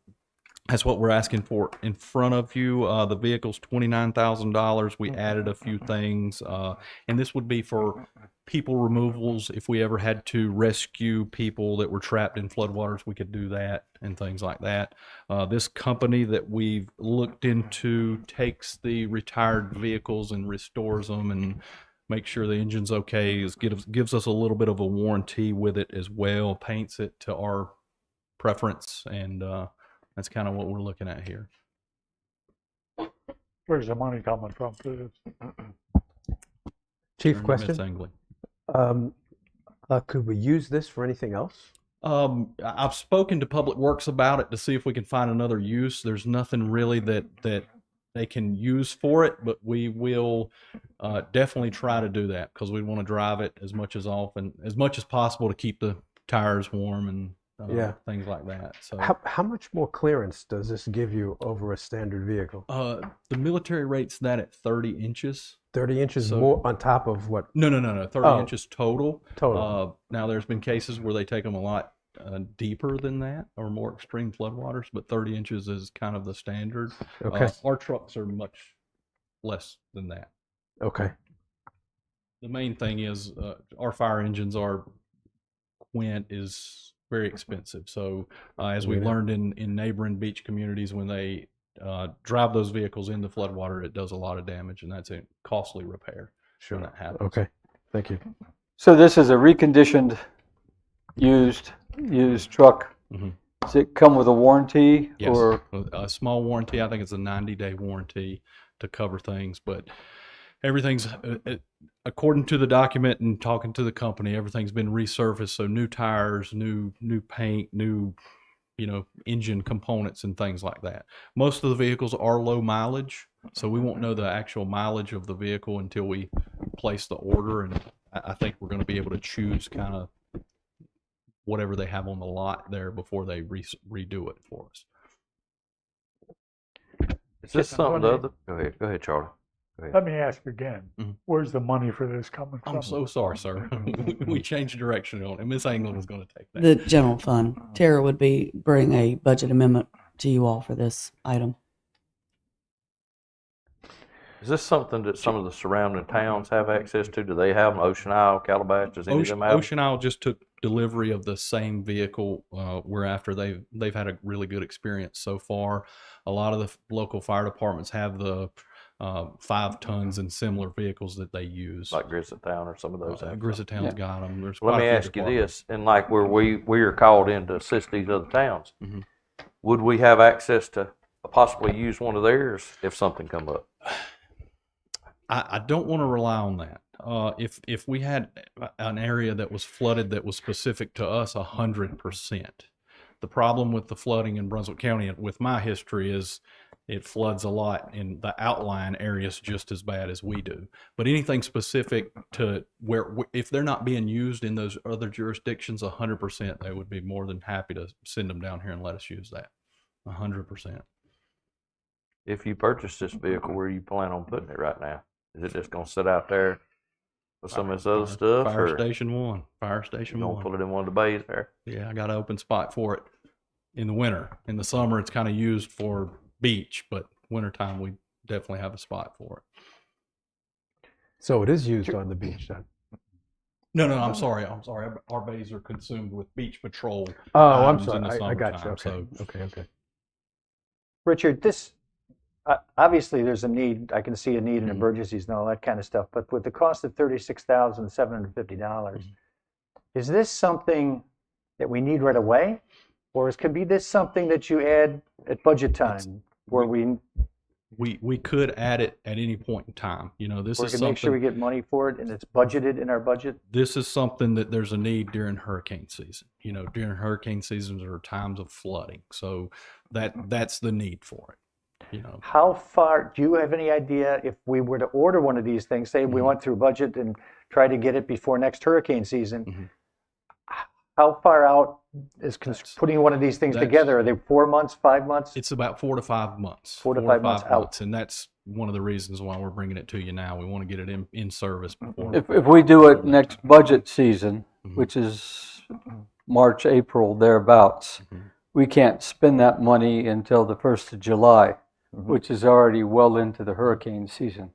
that's what we're asking for in front of you. The vehicle's $29,000. We added a few things, and this would be for people removals. If we ever had to rescue people that were trapped in floodwaters, we could do that and things like that. This company that we've looked into takes the retired vehicles and restores them and makes sure the engine's okay. Gives us a little bit of a warranty with it as well, paints it to our preference, and that's kind of what we're looking at here. Where's the money coming from for this? Chief, question. Miss Angley. Could we use this for anything else? I've spoken to Public Works about it to see if we can find another use. There's nothing really that they can use for it, but we will definitely try to do that because we want to drive it as much as possible to keep the tires warm and things like that. So How much more clearance does this give you over a standard vehicle? the military rates that at 30 inches. 30 inches So- more on top of what? No. 30 Oh. inches total. Total. Now there's been cases where they take them a lot deeper than that or more extreme floodwaters, but 30 inches is kind of the standard. Okay. Our trucks are much less than that. Okay. The main thing is our fire engines are Quint is very expensive. So as we Yeah. learned in neighboring beach communities, when they drive those vehicles into floodwater, it does a lot of damage, and that's a costly repair when that happens. Okay. Thank you. So this is a reconditioned, used truck. Mhm. Does it come with a warranty? Yes, Or a small warranty. I think it's a 90-day warranty to cover things, but everything's according to the document and talking to the company, everything's been resurfaced. So new tires, new paint, new engine components and things like that. Most of the vehicles are low mileage, so we won't know the actual mileage of the vehicle until we place the order. And I think we're going to be able to choose kind of whatever they have on the lot there before they redo it for us. Is this something the other? Go ahead, Charlie. Go ahead. Let me ask again, Mhm. where's the money for this coming from? I'm so sorry, sir. We changed direction on it. Miss England was going to take that. The general fund. Tara would bring a budget amendment to you all for this item. Is this something that some of the surrounding towns have access to? Do they have them? Ocean Isle, Calabash? Does any of them have? Ocean Isle just took delivery of the same vehicle, whereafter they've had a really good experience so far. A lot of the local fire departments have the 5 tons and similar vehicles that they use. Like Griswold or some of those. have Griswold Town's got them. There's Let quite me a few ask you departments. this, and like where we are called in to assist these other towns, Mhm. would we have access to possibly use one of theirs if something come up? I don't want to rely on that. If we had an area that was flooded that was specific to us 100%, the problem with the flooding in Brunswick County, with my history, is it floods a lot in the outlying areas just as bad as we do. But anything specific to where, if they're not being used in those other jurisdictions 100%, they would be more than happy to send them down here and let us use that 100%. If you purchase this vehicle, where you plan on putting it right now? Is it just going to sit out there with some of this other stuff? Fire or Station 1. Fire you Station going 1. to put it in one of the bays there? Yeah, I got an open spot for it in the winter. In the summer, it's kind of used for beach, but wintertime, we definitely have a spot for it. So it is used on the beach then? No, I'm sorry. Our bays are consumed with beach patrol. Oh, I'm items sorry. in the I got you. summertime, Okay. so- Okay. Richard, this obviously there's a need. I can see a need in emergencies and all that kind of stuff. But with the cost of $36,750, is this something that we need right away, or could be this something that you add at budget time, where we We could add it at any point in time. This we is can something. make sure we get money for it and it's budgeted in our budget? This is something that there's a need during hurricane season. During hurricane seasons are times of flooding, so that's the need for it. How far, do you have any idea if we were to order one of these things, say we went through budget and try to get it before next hurricane season, how far out is putting one of these things together? Are they 4 months, 5 months? It's about 4 to 5 months. 4 to 5 months out. And that's one of the reasons why we're bringing it to you now. We want to get it in service before. if we do it next budget season, which is March, April, thereabouts, we can't spend that money until the 1st of July, which is already well into the hurricane season.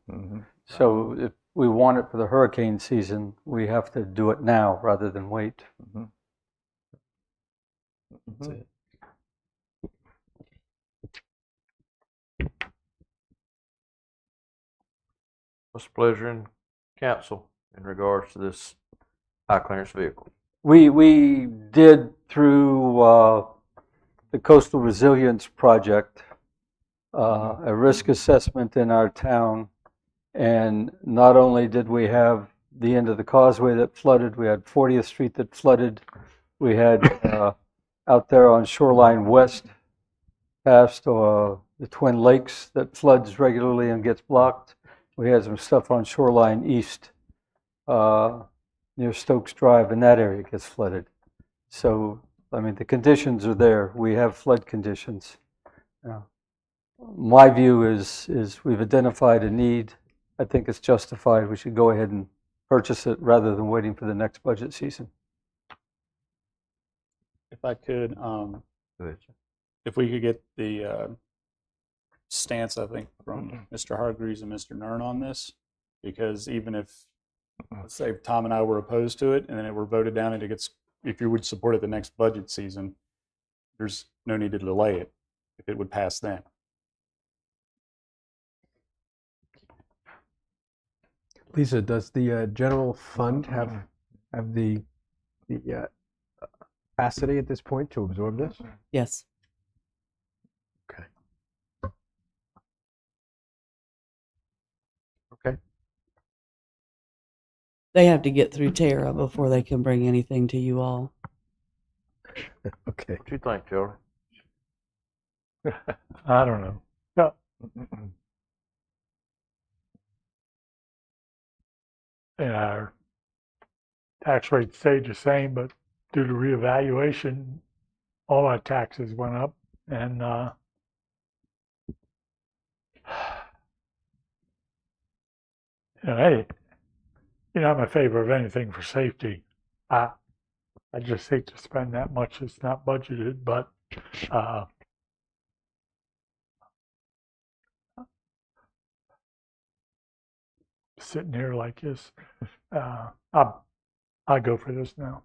So if we want it for the hurricane season, we have to do it now rather than wait. That's it. What's the pleasure in council in regards to this high clearance vehicle? We did through the Coastal Resilience Project a risk assessment in our town, and not only did we have the end of the causeway that flooded, we had 40th Street that flooded, we had out there on Shoreline West past the Twin Lakes that floods regularly and gets blocked. We had some stuff on Shoreline East near Stokes Drive, and that area gets flooded. So, I mean, the conditions are there. We have flood conditions. My view is we've identified a need. I think it's justified. We should go ahead and purchase it rather than waiting for the next budget season. if I could, Go ahead, sir. if we could get the stance, I think, from Mr. Hargreaves and Mr. Nern on this, because even if, let's say, Tom and I were opposed to it, and then it were voted down, and it gets, if you would support it the next budget season, there's no need to delay it if it would pass then. Lisa, does the general fund have the capacity at this point to absorb this? Yes. Okay. They have to get through Tara before they can bring anything to you all. Okay. What you think, Charlie? I don't know. Yeah. And our tax rate stayed the same, but due to reevaluation, all our taxes went up. And hey, I'm in favor of anything for safety. I just hate to spend that much that's not budgeted, but sitting here like this, I'll go for this now.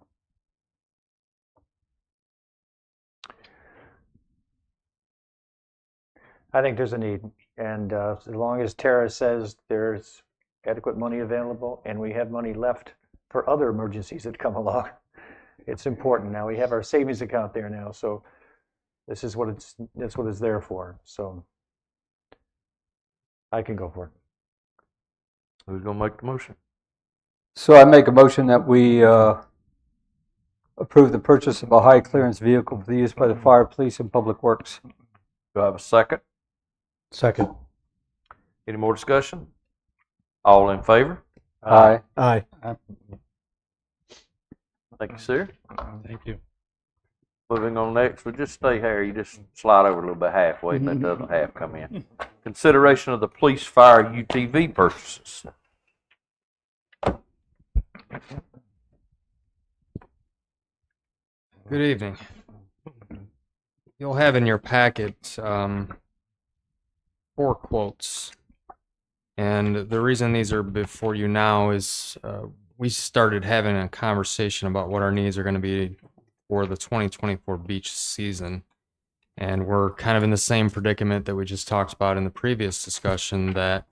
I think there's a need, and as long as Tara says there's adequate money available and we have money left for other emergencies that come along, it's important. Now we have our savings account there now, so that's what it's there for. So I can go for it. Who's gonna make the motion? So I make a motion that we approve the purchase of a high clearance vehicle for the use by the fire, police, and public works. Do I have a second? Second. Any more discussion? All in favor? Aye. Aye. Thank you, sir. Thank you. Moving on next, we'll just stay here. You just slide over a little bit halfway and let the other half come in. Consideration of the police fire UTV purchases. Good evening. You'll have in your packet 4 quotes. And the reason these are before you now is we started having a conversation about what our needs are going to be for the 2024 beach season. And we're kind of in the same predicament that we just talked about in the previous discussion, that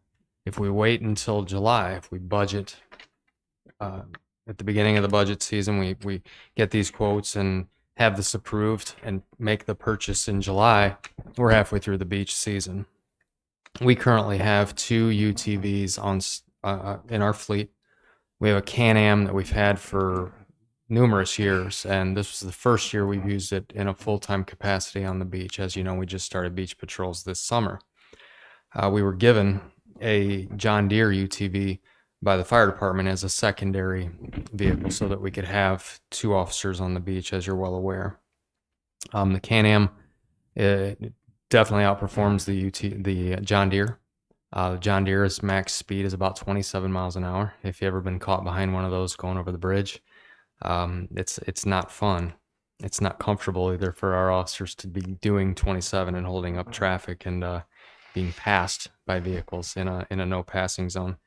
if we wait until July, if we budget at the beginning of the budget season, we get these quotes and have this approved and make the purchase in July, we're halfway through the beach season. We currently have 2 UTVs in our fleet. We have a Can-Am that we've had for numerous years, and this was the first year we've used it in a full-time capacity on the beach. As you know, we just started beach patrols this summer. We were given a John Deere UTV by the fire department as a secondary vehicle so that we could have 2 officers on the beach, as you're well aware. The Can-Am definitely outperforms the John Deere. The John Deere's max speed is about 27 miles an hour. If you've ever been caught behind one of those going over the bridge, it's not fun. It's not comfortable either for our officers to be doing 27 and holding up traffic and being passed by vehicles in a no passing zone.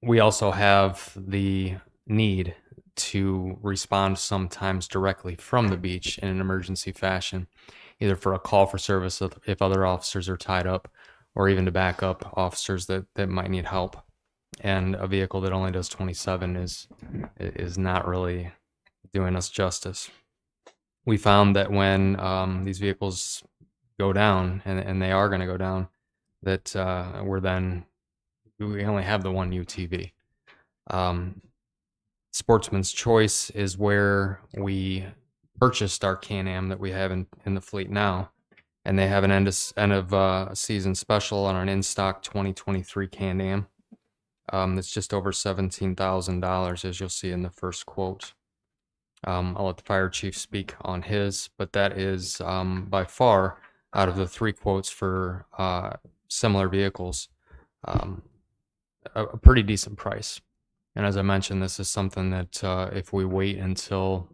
We also have the need to respond sometimes directly from the beach in an emergency fashion, either for a call for service if other officers are tied up, or even to back up officers that might need help. And a vehicle that only does 27 is not really doing us justice. We found that when these vehicles go down, and they are going to go down, that we only have the 1 UTV. Sportsman's Choice is where we purchased our Can-Am that we have in the fleet now, and they have an end of season special on an in-stock 2023 Can-Am that's just over $17,000, as you'll see in the first quote. I'll let the fire chief speak on his, but that is by far, out of the 3 quotes for similar vehicles, a pretty decent price. And as I mentioned, this is something that if we wait until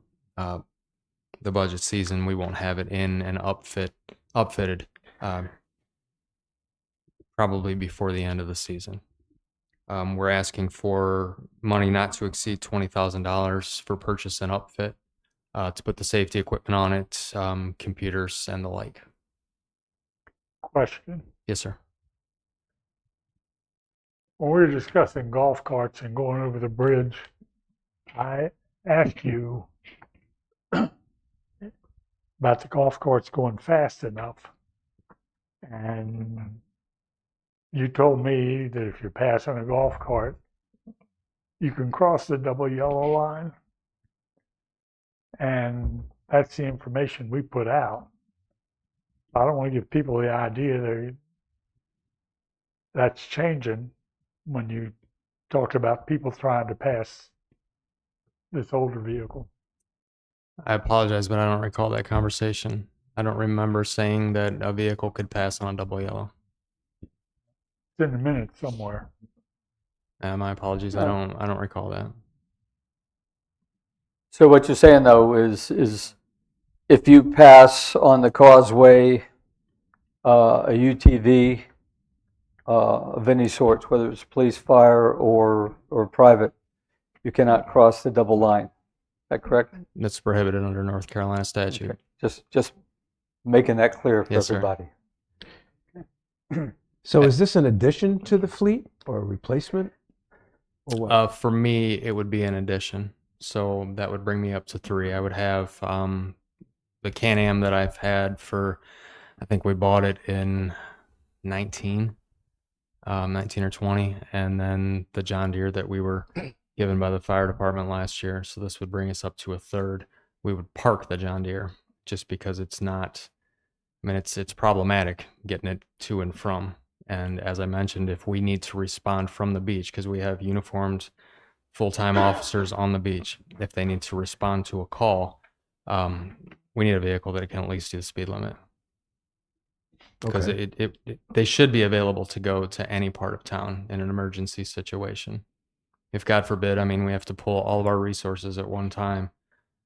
the budget season, we won't have it in and upfitted probably before the end of the season. We're asking for money not to exceed $20,000 for purchase and upfit to put the safety equipment on it, computers and the like. Question. Yes, sir. When we were discussing golf carts and going over the bridge, I asked you about the golf carts going fast enough. And you told me that if you're passing a golf cart, you can cross the double yellow line. And that's the information we put out. I don't want to give people the idea that that's changing when you talked about people trying to pass this older vehicle. I apologize, but I don't recall that conversation. I don't remember saying that a vehicle could pass on a double yellow. It's in the minutes somewhere. My apologies. I don't recall that. So what you're saying though is if you pass on the causeway a UTV of any sort, whether it's police, fire, or private, you cannot cross the double line. Is that correct? That's prohibited under North Carolina statute. Okay. Just making that clear for Yes, sir. everybody. So is this an addition to the fleet or a replacement? Or what? For me, it would be an addition. So that would bring me up to 3. I would have the Can-Am that I've had for, I think we bought it in 19 or 20, and then the John Deere that we were given by the fire department last year. So this would bring us up to a 3rd. We would park the John Deere just because it's not, I mean, it's problematic getting it to and from. And as I mentioned, if we need to respond from the beach, because we have uniformed full-time officers on the beach, if they need to respond to a call, we need a vehicle that can at least do the speed limit. Because they should be available to go to any part of town in an emergency situation. If God forbid, I mean, we have to pull all of our resources at one time,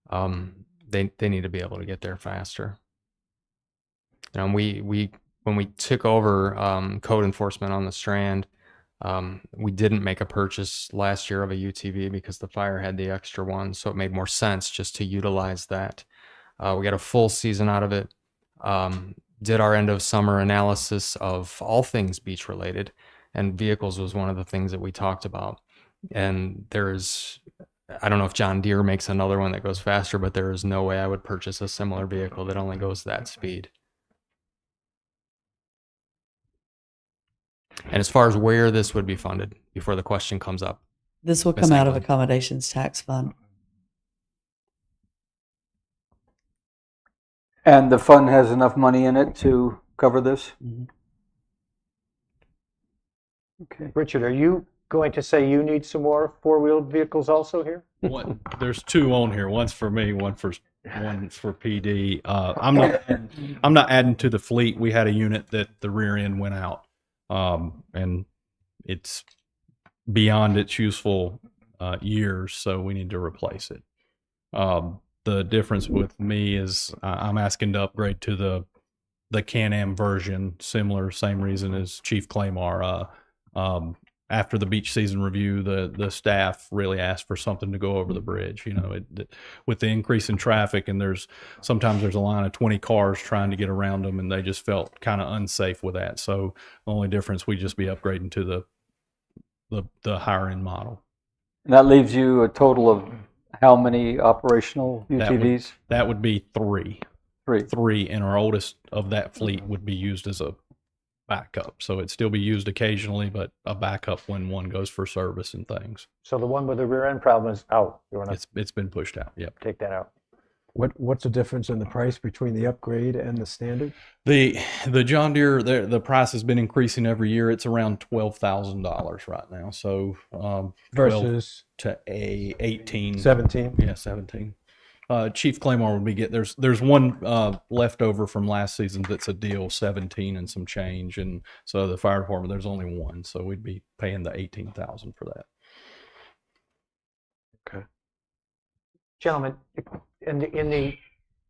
they need to be able to get there faster. And when we took over code enforcement on the Strand, we didn't make a purchase last year of a UTV because the fire had the extra one, so it made more sense just to utilize that. We got a full season out of it. Did our end of summer analysis of all things beach related, and vehicles was one of the things that we talked about. And I don't know if John Deere makes another one that goes faster, but there is no way I would purchase a similar vehicle that only goes that speed. And as far as where this would be funded, before the question comes up. This will Ms. come out of England. accommodations tax fund. And the fund has enough money in it to cover this? Okay. Richard, are you going to say you need some more four-wheeled vehicles also here? There's 2 on here. One's for me, one's for PD. I'm not adding to the fleet. We had a unit that the rear end went out, and it's beyond its useful years, so we need to replace it. The difference with me is I'm asking to upgrade to the Can-Am version, similar, same reason as Chief Claymore. After the beach season review, the staff really asked for something to go over the bridge. You know, with the increase in traffic, and sometimes there's a line of 20 cars trying to get around them, and they just felt kind of unsafe with that. So the only difference, we'd just be upgrading to the higher end model. And that leaves you a total of how many operational UTVs? That would be 3. 3. 3, and our oldest of that fleet would be used as a backup. So it'd still be used occasionally, but a backup when one goes for service and things. So the one with the rear end problem is out. You want to It's been pushed out. Yep. take that out? What's the difference in the price between the upgrade and the standard? The John Deere, the price has been increasing every year. It's around $12,000 right now. So 12 Versus to 18, 17? Yeah, 17. Chief Claymore would be there's one left over from last season that's a deal, 17 and some change, and so the fire department, there's only one, so we'd be paying the 18,000 for that. Gentlemen, in the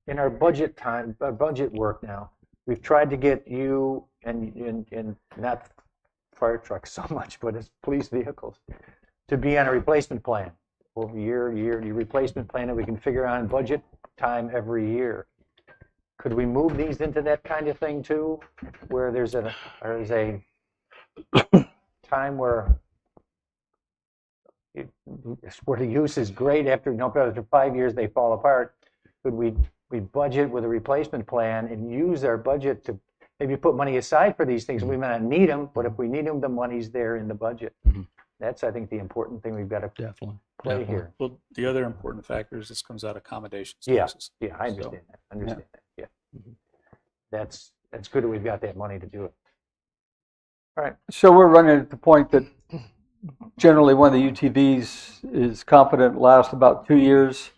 in our budget time, budget work now, we've tried to get you and not fire trucks so much, but it's police vehicles, to be on a replacement plan over year to year, the replacement plan that we can figure out in budget time every year. Could we move these into that kind of thing too, where there's a time where the use is great after 5 years they fall apart? Could we budget with a replacement plan and use our budget to maybe put money aside for these things? We may not need them, but if we need them, the money's there in the budget. That's, I think, the important thing we've got to Definitely. play here. Well, the other important factor is this comes out of accommodation Yeah, spaces. yeah, I understand that. Understand that. Yeah, that's good that we've got that money to do it. All right. So we're running at the point that generally one of the UTVs is competent lasts about 2 years,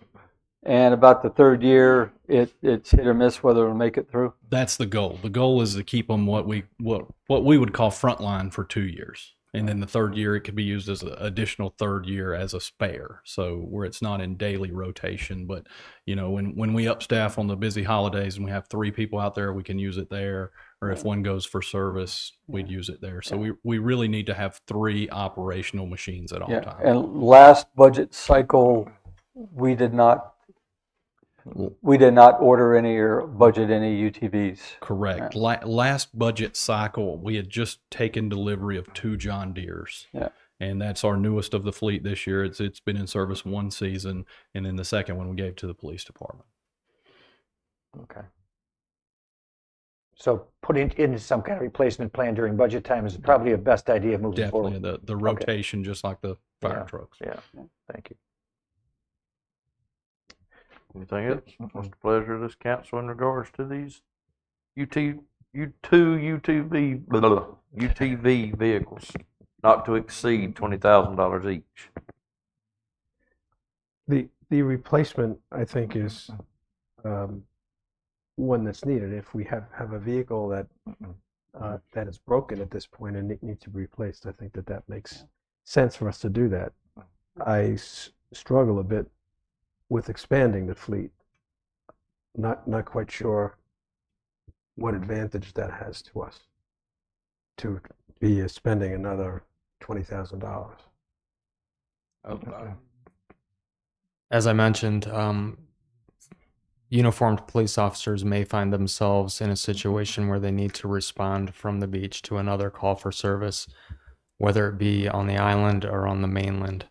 and about the third year, it's hit or miss whether it'll make it through. That's the goal. The goal is to keep them what we would call frontline for 2 years. And then the third year, it could be used as an additional third year as a spare. So where it's not in daily rotation, but when we up staff on the busy holidays and we have 3 people out there, we can use it there. Or if one goes for service, we'd use it there. So we really need to have 3 operational machines at all times. And last budget cycle, we did not order any or budget any UTVs. Correct. Last budget cycle, we had just taken delivery of 2 John Deeres. Yeah. And that's our newest of the fleet this year. It's been in service 1 season, and then the second one we gave to the police department. Okay. So putting in some kind of replacement plan during budget time is probably a best idea moving forward. Definitely the rotation, just like the fire trucks. Yeah. Thank you. Anything else? What's the pleasure of this council in regards to these UTV vehicles not to exceed $20,000 each? The replacement, I think, is one that's needed. If we have a vehicle that is broken at this point and it needs to be replaced, I think that makes sense for us to do that. I struggle a bit with expanding the fleet. Not quite sure what advantage that has to us to be spending another $20,000. As I mentioned, uniformed police officers may find themselves in a situation where they need to respond from the beach to another call for service, whether it be on the island or on the mainland.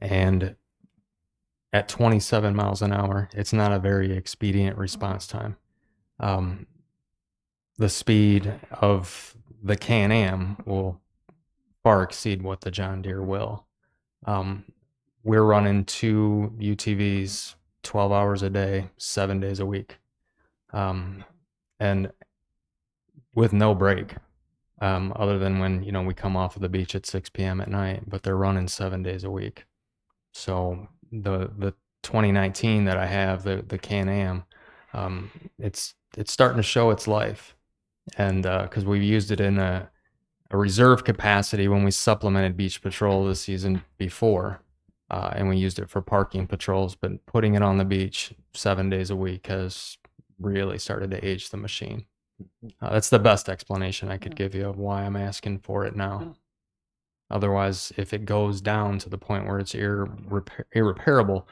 And at 27 miles an hour, it's not a very expedient response time. The speed of the Can-Am will far exceed what the John Deere will. We're running 2 UTVs 12 hours a day, 7 days a week, and with no break, other than when we come off of the beach at 6 p.m. at night. But they're running 7 days a week. So the 2019 that I have, the Can-Am, it's starting to show its life, and because we've used it in a reserve capacity when we supplemented beach patrol the season before. And we used it for parking patrols, but putting it on the beach 7 days a week has really started to age the machine. That's the best explanation I could give you of why I'm asking for it now. Otherwise, if it goes down to the point where it's irreparable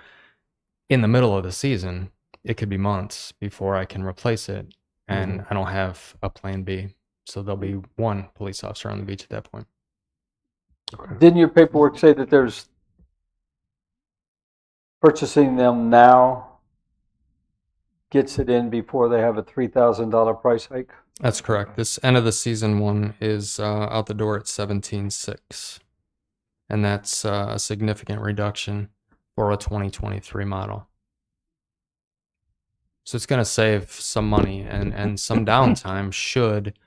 in the middle of the season, it could be months before I can replace it, and I don't have a plan B. So there'll be 1 police officer on the beach at that point. Didn't your paperwork say that there's purchasing them now gets it in before they have a $3,000 price hike? That's correct. This end of the season one is out the door at 17.6, and that's a significant reduction for a 2023 model. So it's going to save some money and some downtime should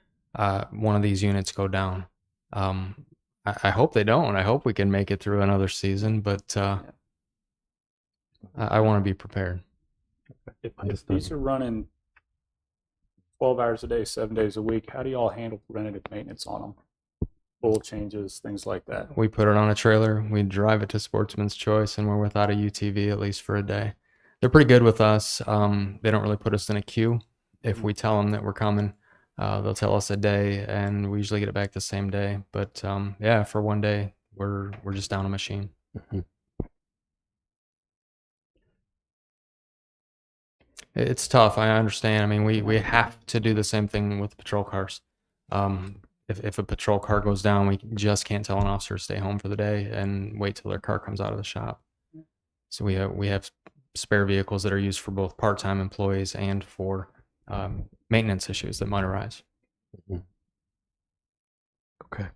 one of these units go down. I hope they don't. I hope we can make it through another season, but I want to be prepared. If these are running 12 hours a day, 7 days a week, how do y'all handle preventative maintenance on them? Oil changes, things like that. We put it on a trailer, we drive it to Sportsman's Choice, and we're without a UTV at least for a day. They're pretty good with us. They don't really put us in a queue. If we tell them that we're coming, they'll tell us a day, and we usually get it back the same day. But yeah, for one day, we're just down a machine. It's tough. I understand. I mean, we have to do the same thing with patrol cars. If a patrol car goes down, we just can't tell an officer to stay home for the day and wait till their car comes out of the shop. So we have spare vehicles that are used for both part-time employees and for maintenance issues that might arise. Okay.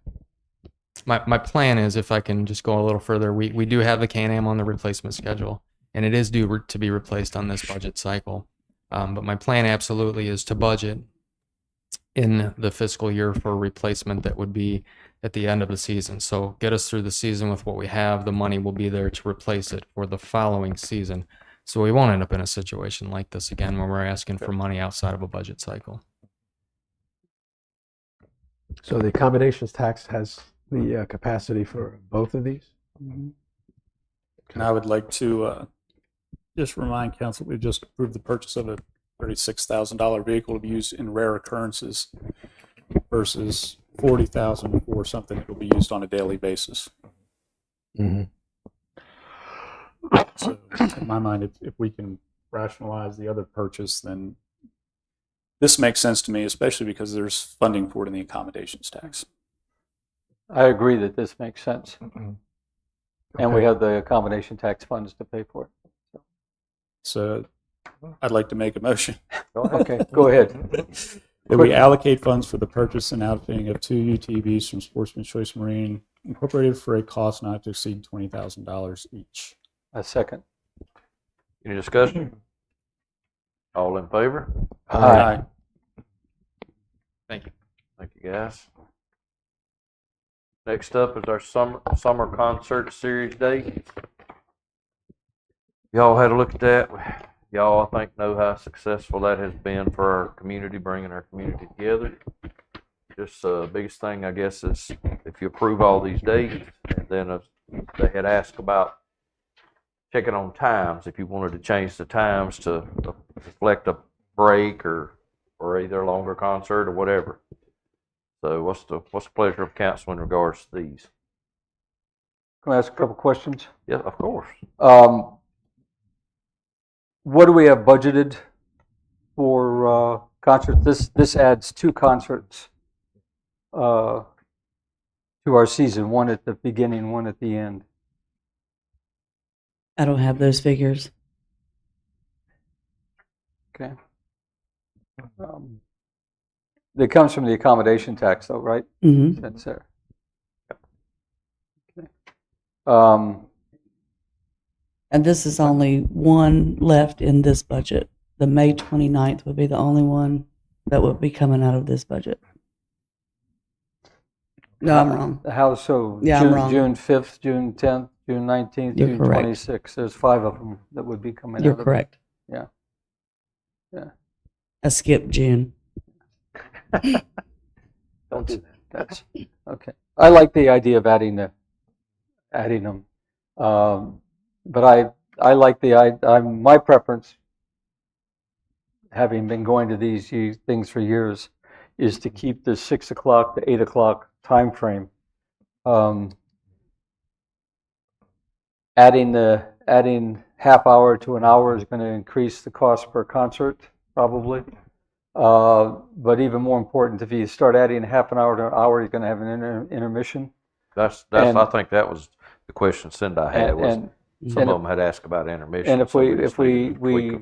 My plan is, if I can just go a little further, we do have the Can-Am on the replacement schedule, and it is due to be replaced on this budget cycle. But my plan absolutely is to budget in the fiscal year for a replacement that would be at the end of the season. So get us through the season with what we have. The money will be there to replace it for the following season. So we won't end up in a situation like this again where we're asking for money outside of a budget cycle. So the accommodations tax has the capacity for both of these? And I would like to just remind council, we just approved the purchase of a $36,000 vehicle to be used in rare occurrences versus $40,000 for something that will be used on a daily basis. So in my mind, if we can rationalize the other purchase, then this makes sense to me, especially because there's funding for it in the accommodations tax. I agree that this makes sense. And we have the accommodation tax funds to pay for it. So I'd like to make a motion. Okay, go ahead. That we allocate funds for the purchase and outfitting of 2 UTVs from Sportsman's Choice Marine Incorporated for a cost not to exceed $20,000 each. A second. Any discussion? All in favor? Aye. Thank you. Thank you, guys. Next up is our summer concert series date. Y'all had a look at that. Y'all, I think, know how successful that has been for our community, bringing our community together. Just biggest thing, I guess, is if you approve all these dates, and then they had asked about checking on times, if you wanted to change the times to reflect a break or either a longer concert or whatever. So what's the pleasure of council in regards to these? Can I ask a couple questions? Yeah, of course. What do we have budgeted for concerts? This adds 2 concerts to our season, one at the beginning, one at the end. I don't have those figures. Okay. That comes from the accommodation tax, though, right? Mm-hmm. That's there. Okay. And this is only one left in this budget. The May 29th would be the only one that would be coming out of this budget. No, I'm wrong. How so? Yeah, I'm wrong. June 5th, June 10th, June 19th, You're June correct. 26th. There's 5 of them that would be coming You're out of it. correct. Yeah. Yeah. I skipped June. Don't do that. That's okay. I like the idea of adding them, but I like my preference, having been going to these things for years, is to keep the 6 o'clock to 8 o'clock time frame. Adding half hour to an hour is going to increase the cost per concert, probably. But even more important, if you start adding half an hour to an hour, you're going to have an intermission. I think that was the question Cindy had. Some of them had asked about intermission. And if so we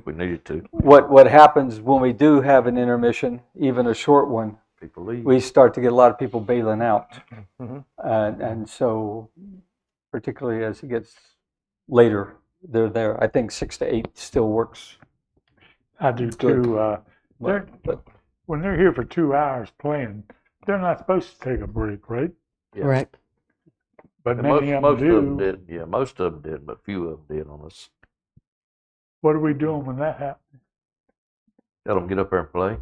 needed to, what happens when we do have an intermission, even a short one, people leave. we start to get a lot of people bailing out, and so particularly as it gets later, they're there. I think 6 to 8 still works. I do Good. too. When they're here for 2 hours playing, they're not supposed to take a break, right? Yeah. Correct. But And many of most them of them do. did. Yeah, most of them did, but few of them did on us. What are we doing when that happens? Let them get up there and play,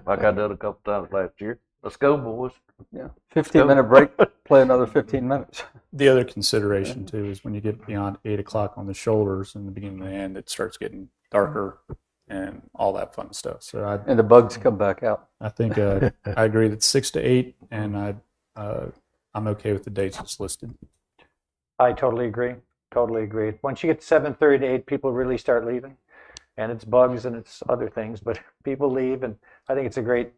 like I did a couple times last year. Let's go, boys. Yeah, 15-minute break, play another 15 minutes. The other consideration too is when you get beyond 8 o'clock on the shoulders and the beginning and the end, it starts getting darker and all that fun stuff. So And the bugs come back out. I think I agree that 6 to 8, and I'm okay with the dates that's listed. I totally agree. Totally agree. Once you get to 7:30 to 8, people really start leaving, and it's bugs and it's other things, but people leave, and I think it's a great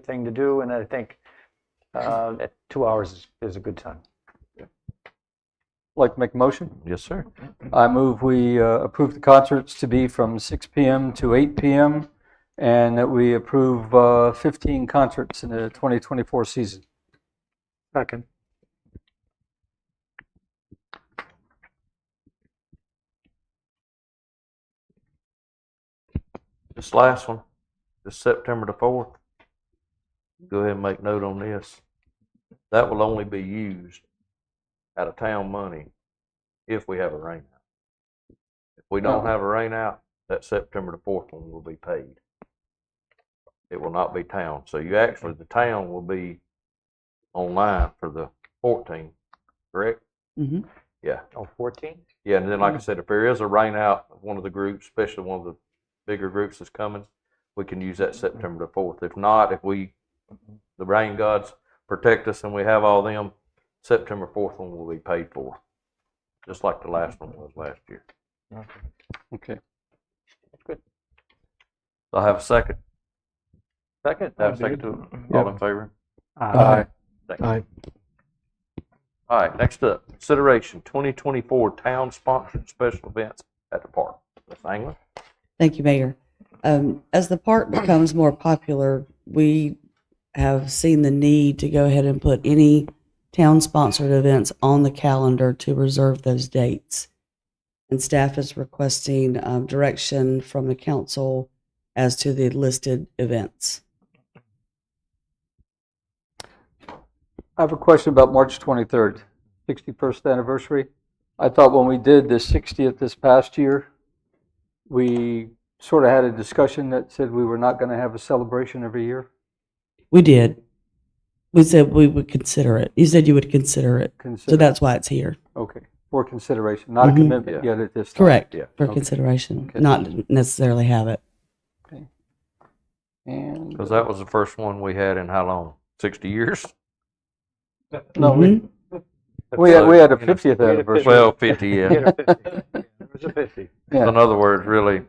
thing to do, and I think at 2 hours is a good time. Like to make a motion? Yes, sir. I move we approve the concerts to be from 6 p.m. to 8 p.m. and that we approve 15 concerts in the 2024 season. Second. This last one, this September the 4th. Go ahead and make note on this. That will only be used out of town money if we have a rain out. If we don't have a rain out, that September the 4th one will be paid. It will not be town. So you actually, the town will be online for the 14th, correct? Mm-hmm. Yeah. Oh, 14? Yeah, and then like I said, if there is a rain out of one of the groups, especially one of the bigger groups that's coming, we can use that September the 4th. If not, if the rain gods protect us and we have all them, September 4th one will be paid for, just like the last one was last year. Okay. Good. I'll have a second. Second? Have a second to it. All in favor? Aye. Thank you. Aye. All right, next up, consideration 2024 town-sponsored special events at the park. Ms. Angler? Thank you, Mayor. As the park becomes more popular, we have seen the need to go ahead and put any town-sponsored events on the calendar to reserve those dates. And staff is requesting direction from the council as to the listed events. I have a question about March 23rd, 61st anniversary. I thought when we did the 60th this past year, we sort of had a discussion that said we were not going to have a celebration every year. We did. We said we would consider it. You said you would consider it. So that's why it's here. Okay, for consideration, not a commitment yet at this time. Correct. Yeah. For Okay. consideration, Okay. not necessarily have it. Okay. And Because that was the first one we had in how long? 60 years? no, Mhm. we had a 50th anniversary. Well, 50, yeah. It was a 50. Yeah. So in other words, really,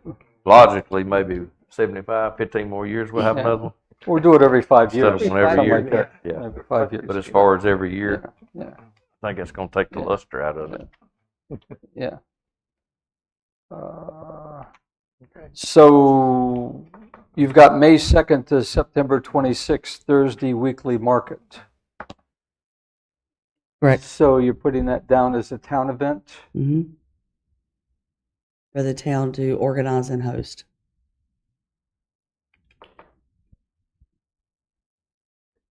logically, maybe 75, 15 more years, we'll have Yeah. another one. We'll do it every 5 Instead years. of one every something year. like that. Yeah. Every 5 years. But as far as every year, Yeah. I think it's going to take the luster out of it. Yeah. So you've got May 2nd to September 26th, Thursday weekly market. Correct. So you're putting that down as a town event? Mm-hmm. For the town to organize and host.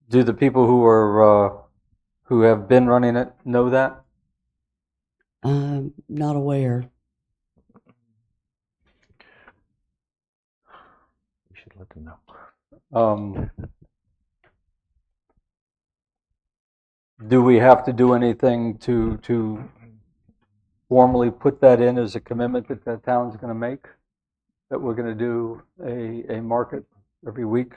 Do the people who have been running it know that? I'm not aware. You should let them know. Do we have to do anything to formally put that in as a commitment that the town's going to make? That we're going to do a market every week?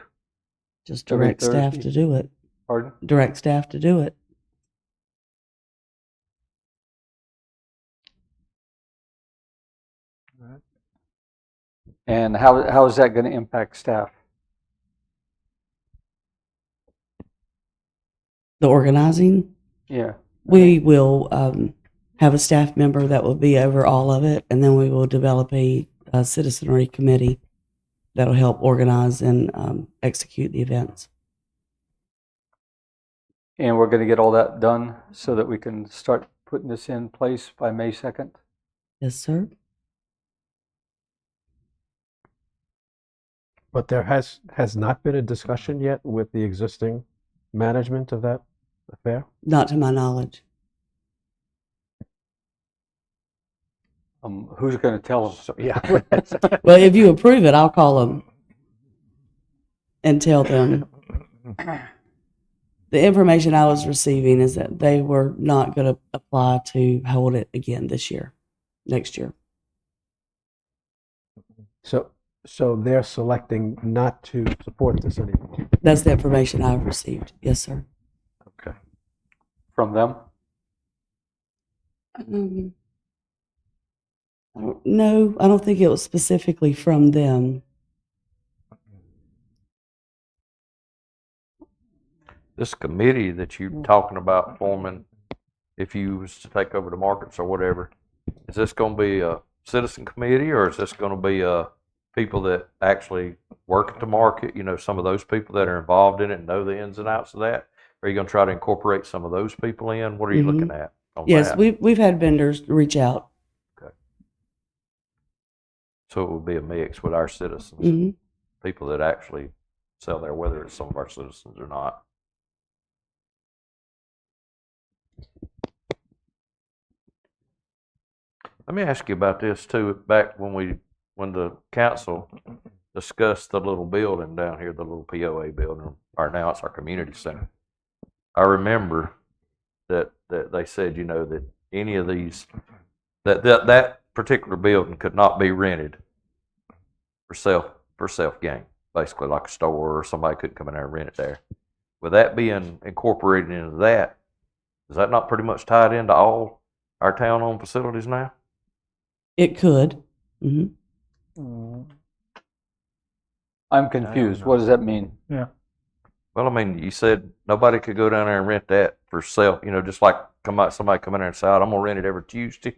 Just Every direct staff Thursday? to do it. Pardon? Direct staff to do it. And how is that going to impact staff? The organizing, Yeah. we will have a staff member that will be over all of it, and then we will develop a citizenry committee that'll help organize and execute the events. And we're going to get all that done so that we can start putting this in place by May 2nd? Yes, sir. But there has not been a discussion yet with the existing management of that affair? Not to my knowledge. Who's going to tell them? So, yeah. Well, if you approve it, I'll call them and tell them. the information I was receiving is that they were not going to apply to hold it again next year. So they're selecting not to support this anymore. That's the information I've received. Yes, sir. Okay. From them? I don't know. I don't think it was specifically from them. This committee that you're talking about forming, if you was to take over the markets or whatever, is this going to be a citizen committee, or is this going to be people that actually work at the market? You know, some of those people that are involved in it and know the ins and outs of that. Are you going to try to incorporate some of those people in? What are you looking at on Yes, that? we've had vendors reach out. Okay. So it would be a mix with our citizens, Mhm. people that actually sell there, whether it's some of our citizens or not. Let me ask you about this too. Back when the council discussed the little building down here, the little POA building, or now it's our community center. I remember that they said, you know, that any of these, that particular building could not be rented for self gain, basically like a store, or somebody couldn't come in there and rent it there. With that being incorporated into that, is that not pretty much tied into all our town-owned facilities now? It could. Hmm. I'm confused. What does that mean? Yeah. Well, I mean, you said nobody could go down there and rent that for self, you know, just like somebody come in there and say, I'm going to rent it every Tuesday,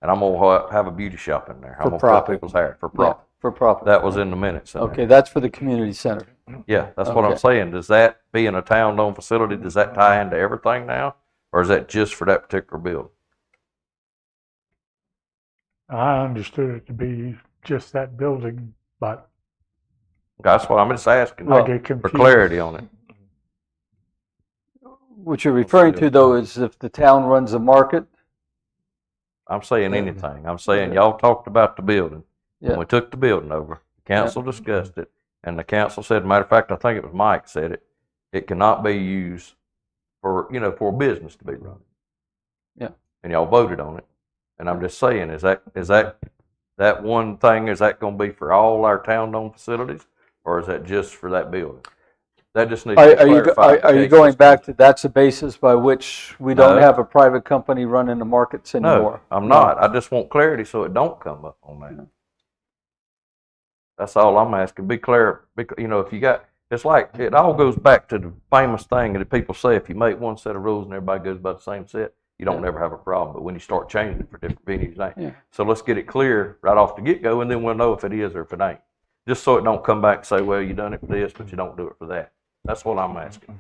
and I'm going to have a beauty shop in there. I'm going to cut profit. people's hair for Yeah, profit. for profit. That was in the minutes. in Okay, there. that's for the community center. Yeah, that's what I'm Okay. saying. Does that, being a town-owned facility, does that tie into everything now? Or is that just for that particular building? I understood it to be just that building, but That's what I'm just asking I get for confused. clarity on it. What you're referring to, though, is if the town runs a market. I'm saying anything. I'm saying y'all talked about the building. Yeah. When we took the building over, council discussed it, and the council said, matter of fact, I think it was Mike said it, it cannot be used for, you know, for a business to be run. Yeah. And y'all voted on it. And I'm just saying, is that one thing, is that going to be for all our town-owned facilities, or is that just for that building? That just needs to be clarified. Are you going back to that's a basis by which we don't No. have a private company running the markets anymore? No, I'm not. I just want clarity so it don't come up on that. That's all I'm asking. Be clear. You know, if you got, it's like, it all goes back to the famous thing that people say, if you make one set of rules and everybody goes by the same set, you don't never have a problem. But when you start changing it for different venues, Yeah. so let's get it clear right off the get-go, and then we'll know if it is or if it ain't. Just so it don't come back and say, well, you done it for this, but you don't do it for that. That's what I'm asking.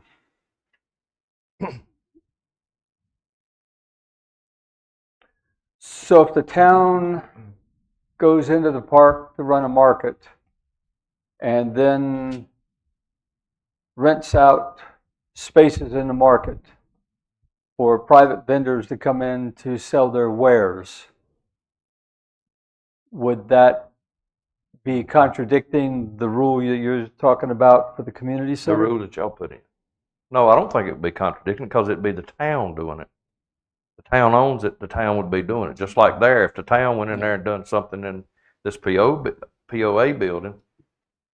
So if the town goes into the park to run a market and then rents out spaces in the market for private vendors to come in to sell their wares, would that be contradicting the rule that you're talking about for the community The center? rule that y'all put in. No, I don't think it would be contradicting because it'd be the town doing it. The town owns it, the town would be doing it. Just like there, if the town went in there and done something in this POA building,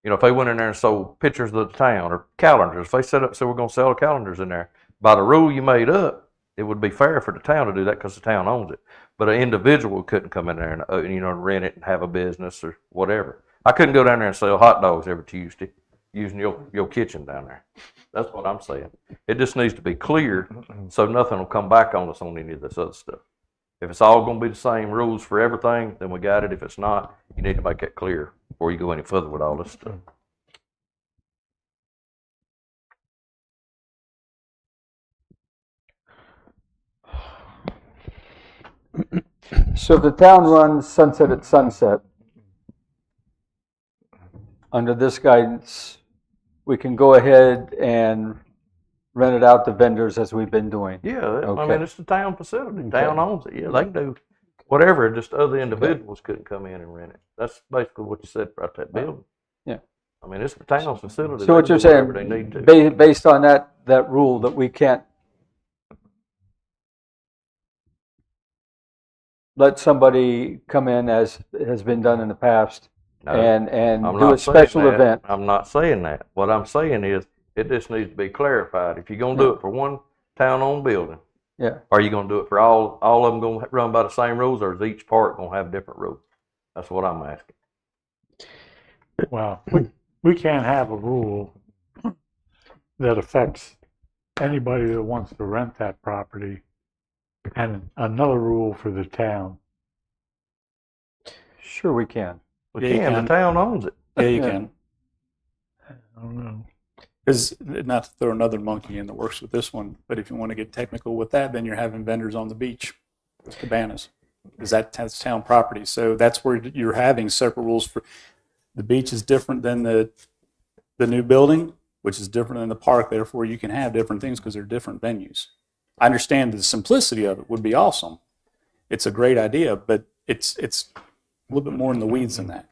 you know, if they went in there and sold pictures of the town or calendars, if they set up, so we're going to sell calendars in there, by the rule you made up, it would be fair for the town to do that because the town owns it. But an individual couldn't come in there and, you know, rent it and have a business or whatever. I couldn't go down there and sell hot dogs every Tuesday using your kitchen down there. That's what I'm saying. It just needs to be clear so nothing will come back on us on any of this other stuff. If it's all going to be the same rules for everything, then we got it. If it's not, you need to make that clear before you go any further with all this stuff. So the town runs Sunset at Sunset. Under this guidance, we can go ahead and rent it out to vendors as we've been doing. Yeah, I Okay. mean, it's the town facility. Okay. Town owns it. Yeah, they can do whatever. Just other individuals couldn't come in and rent it. That's basically what you said about that building. Yeah. I mean, it's the town's facility. So what They you're do whatever saying, they need to. based on that that rule that we can't let somebody come in, as has been done in the past, No, and I'm do a not saying special that. event. I'm not saying that. What I'm saying is, it just needs to be clarified. If you're gonna do it for one town-owned building, Yeah. are you gonna do it for all of them gonna run by the same rules, or is each part gonna have different rules? That's what I'm asking. Well, we can't have a rule that affects anybody that wants to rent that property and another rule for the town. Sure we can. We Yeah, you can, the can. town owns it. Yeah, you Yeah. can. I don't know. Because not to throw another monkey in the works with this one, but if you want to get technical with that, then you're having vendors on the beach, cabanas, because that's town property. So that's where you're having separate rules for the beach is different than the new building, which is different than the park. Therefore, you can have different things because they're different venues. I understand the simplicity of it would be awesome. It's a great idea, but it's a little bit more in the weeds than that.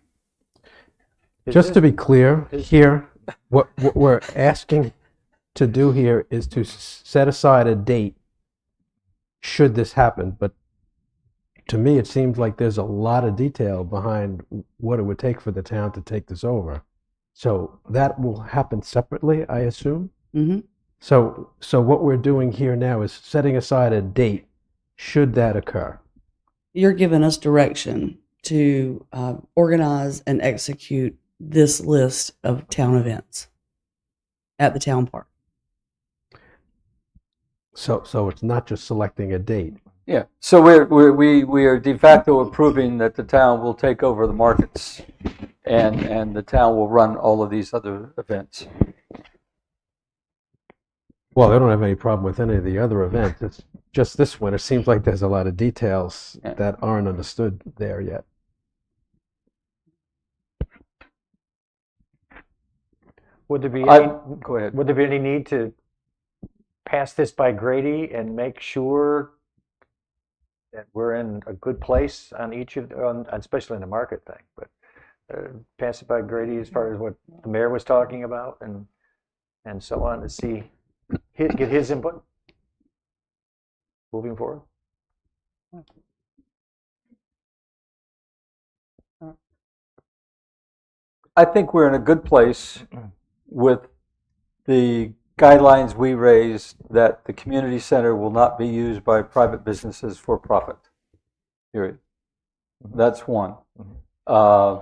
Just to be clear, here, what we're asking to do here is to set aside a date should this happen. But to me, it seems like there's a lot of detail behind what it would take for the town to take this over. So that will happen separately, I assume. Mm-hmm. So what we're doing here now is setting aside a date should that occur. You're giving us direction to organize and execute this list of town events at the town park. So it's not just selecting a date. Yeah. So we are de facto approving that the town will take over the markets, and the town will run all of these other events. Well, they don't have any problem with any of the other events. It's just this one. It seems like there's a lot of details Yeah. that aren't understood there yet. Would there be Go ahead. would there be any need to pass this by Grady and make sure that we're in a good place on each of, especially in the market thing, but pass it by Grady as far as what the mayor was talking about and so on, to see, get his input moving forward? I think we're in a good place with the guidelines we raised that the community center will not be used by private businesses for profit. Period. That's one. I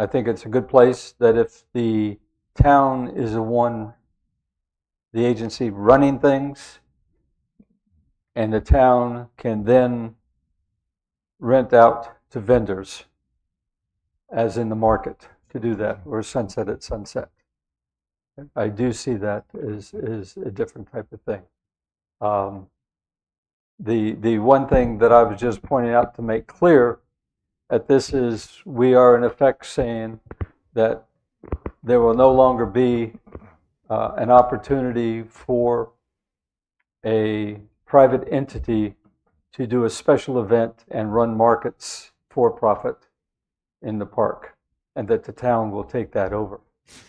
think it's a good place that if the town is the agency running things, and the town can then rent out to vendors, as in the market, to do that, or sunset at sunset. I do see that as a different type of thing. The one thing that I was just pointing out to make clear that this is, we are in effect saying that there will no longer be an opportunity for a private entity to do a special event and run markets for profit in the park, and that the town will take that over,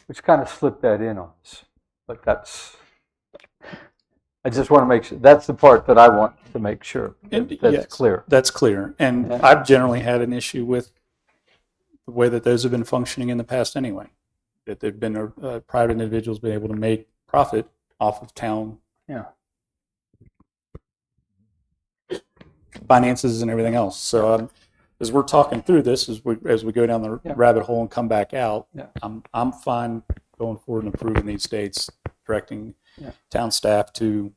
which kind of slipped that in on us. But I just want to make sure, that's the part that I want to make sure that's Yes, clear. That's clear. And Yeah. I've generally had an issue with the way that those have been functioning in the past anyway. That they've been private individuals been able to make profit off of town finances and everything else. So as we're talking through this, as we go down the rabbit hole and come back out, I'm fine going forward and approving these dates, directing town staff to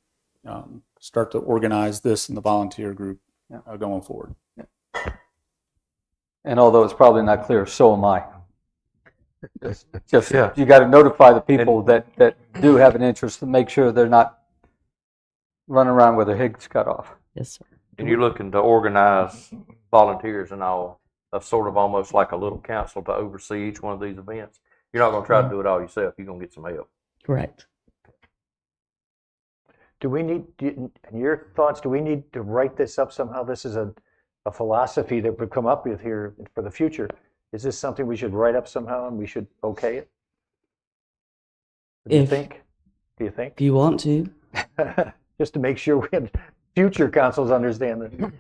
start to organize this in the volunteer group going forward. And although it's probably not clear, so am I. Just Yeah. you got to notify the people that do have an interest to make sure they're not running around with their heads cut off. Yes, sir. And you're looking to organize volunteers and all, of sort of almost like a little council to oversee each one of these events. You're not gonna try to do it all yourself. You're gonna get some help. Correct. Do we need, in your thoughts, do we need to write this up somehow? This is a philosophy that we've come up with here for the future. Is this something we should write up somehow and we should okay it? Do you If- think? Do you think? If you want to. Just to make sure future councils understand that.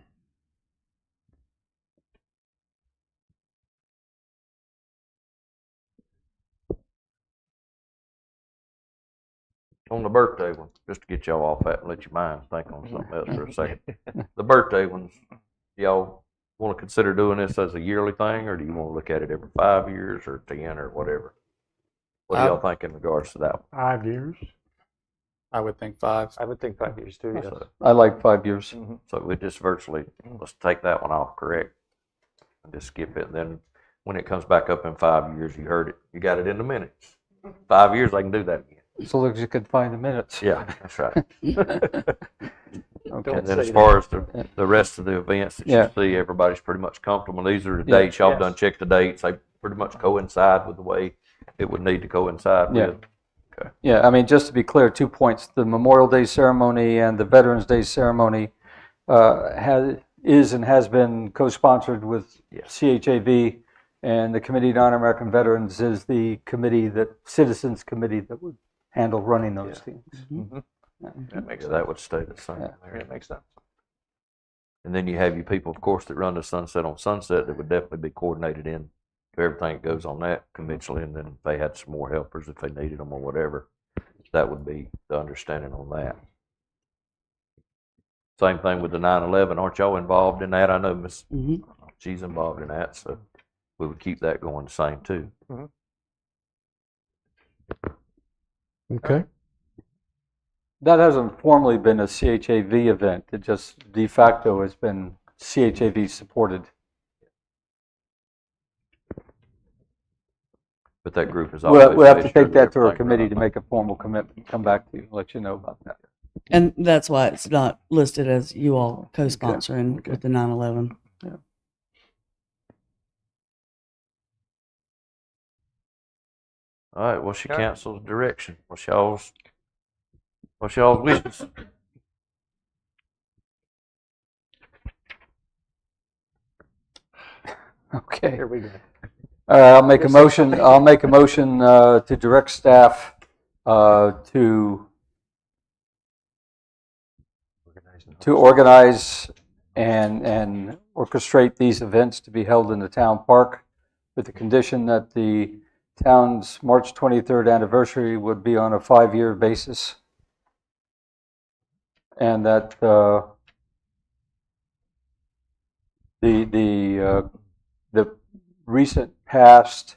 On the birthday one, just to get y'all off that and let your minds think on something else for a second. The birthday ones, y'all want to consider doing this as a yearly thing, or do you want to look at it every 5 years or 10 or whatever? What do y'all think in regards to that one? 5 years. I would think 5. I would think 5 years too, yes. So, I like 5 years. so we just virtually, let's take that one off, correct? And just skip it. And then when it comes back up in 5 years, you heard it, you got it in the minutes. 5 years, I can do that again. So long as you can find the minutes. Yeah, that's right. Okay. And then say as far as the rest of the events that you Yeah. see, everybody's pretty much comfortable. These are the Yeah. dates, y'all Yes. done checked the dates. They pretty much coincide with the way it would need to coincide Yeah. with. Yeah, I mean, just to be clear, 2 points. The Memorial Day ceremony and the Veterans Day ceremony is and has been co-sponsored with Yes. CHAV, and the Committee to Honor American Veterans is the committee citizens committee that would handle running those things. That would stay the same. Yeah. there. That makes sense. And then you have your people, of course, that run the Sunset on Sunset that would definitely be coordinated in to everything that goes on that conventionally. And then if they had some more helpers, if they needed them or whatever, that would be the understanding on that. Same thing with the 9/11. Aren't y'all involved in that? I know Miss Mhm. she's involved in that, so we would keep that going the same too. Okay. That hasn't formally been a CHAV event. It just de facto has been CHAV supported. But that group is always. We'll have to made sure take that to our everything committee runs. to make a formal commitment, come back to you, let you know about that. And that's why it's not listed as you all co-sponsoring with the 9/11. All right, what's your council's direction? What's y'all's wishes? Okay. Here we go. I'll make a motion to direct staff to organize and orchestrate these events to be held in the town park, with the condition that the town's March 23rd anniversary would be on a 5-year basis, and that the recent past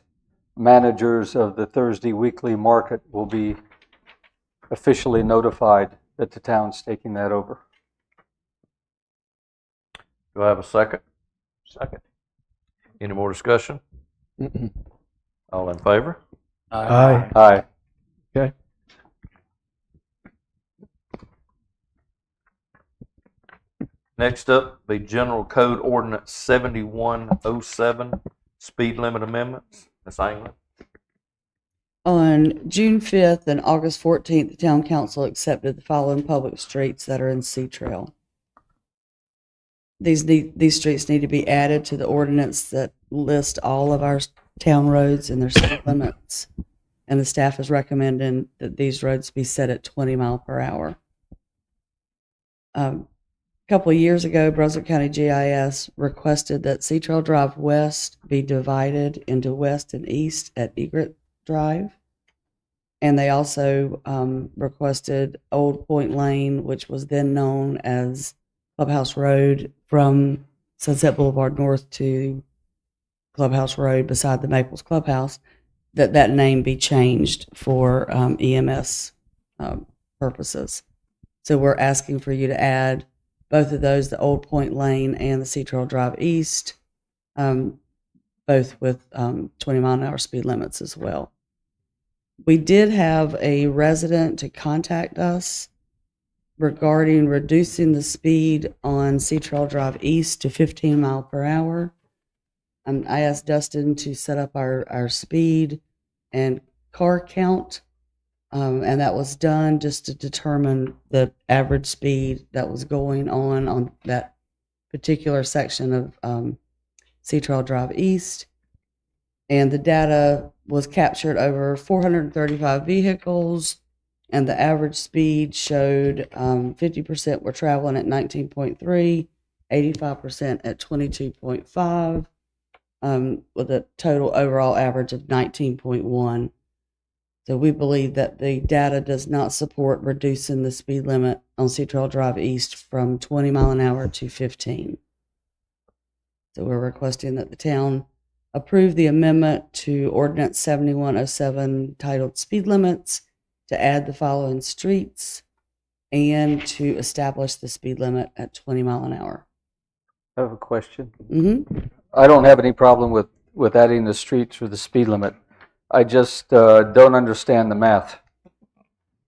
managers of the Thursday weekly market will be officially notified that the town's taking that over. Do I have a second? Second. Any more discussion? All in favor? Aye. Aye. Okay. Next up, be General Code Ordinance 7107, speed limit amendments. Ms. Anglin? On June 5th and August 14th, the town council accepted the following public streets that are in Sea Trail. These streets need to be added to the ordinance that list all of our town roads and their speed limits. And the staff is recommending that these roads be set at 20 mile per hour. A couple of years ago, Brunswick County GIS requested that Sea Trail Drive West be divided into west and east at Egret Drive. And they also requested Old Point Lane, which was then known as Clubhouse Road, from Sunset Boulevard North to Clubhouse Road beside the Maples Clubhouse, that name be changed for EMS purposes. So we're asking for you to add both of those, the Old Point Lane and the Sea Trail Drive East, both with 20 mile an hour speed limits as well. We did have a resident to contact us regarding reducing the speed on Sea Trail Drive East to 15 mile per hour. I asked Dustin to set up our speed and car count, and that was done just to determine the average speed that was going on that particular section of Sea Trail Drive East. and the data was captured over 435 vehicles, and the average speed showed 50% were traveling at 19.3, 85% at 22.5, with a total overall average of 19.1. So we believe that the data does not support reducing the speed limit on Sea Trail Drive East from 20 mile an hour to 15. So we're requesting that the town approve the amendment to Ordinance 7107 titled Speed Limits to add the following streets and to establish the speed limit at 20 mile an hour. I have a question. Mm-hmm. I don't have any problem with adding the streets or the speed limit. I just don't understand the math.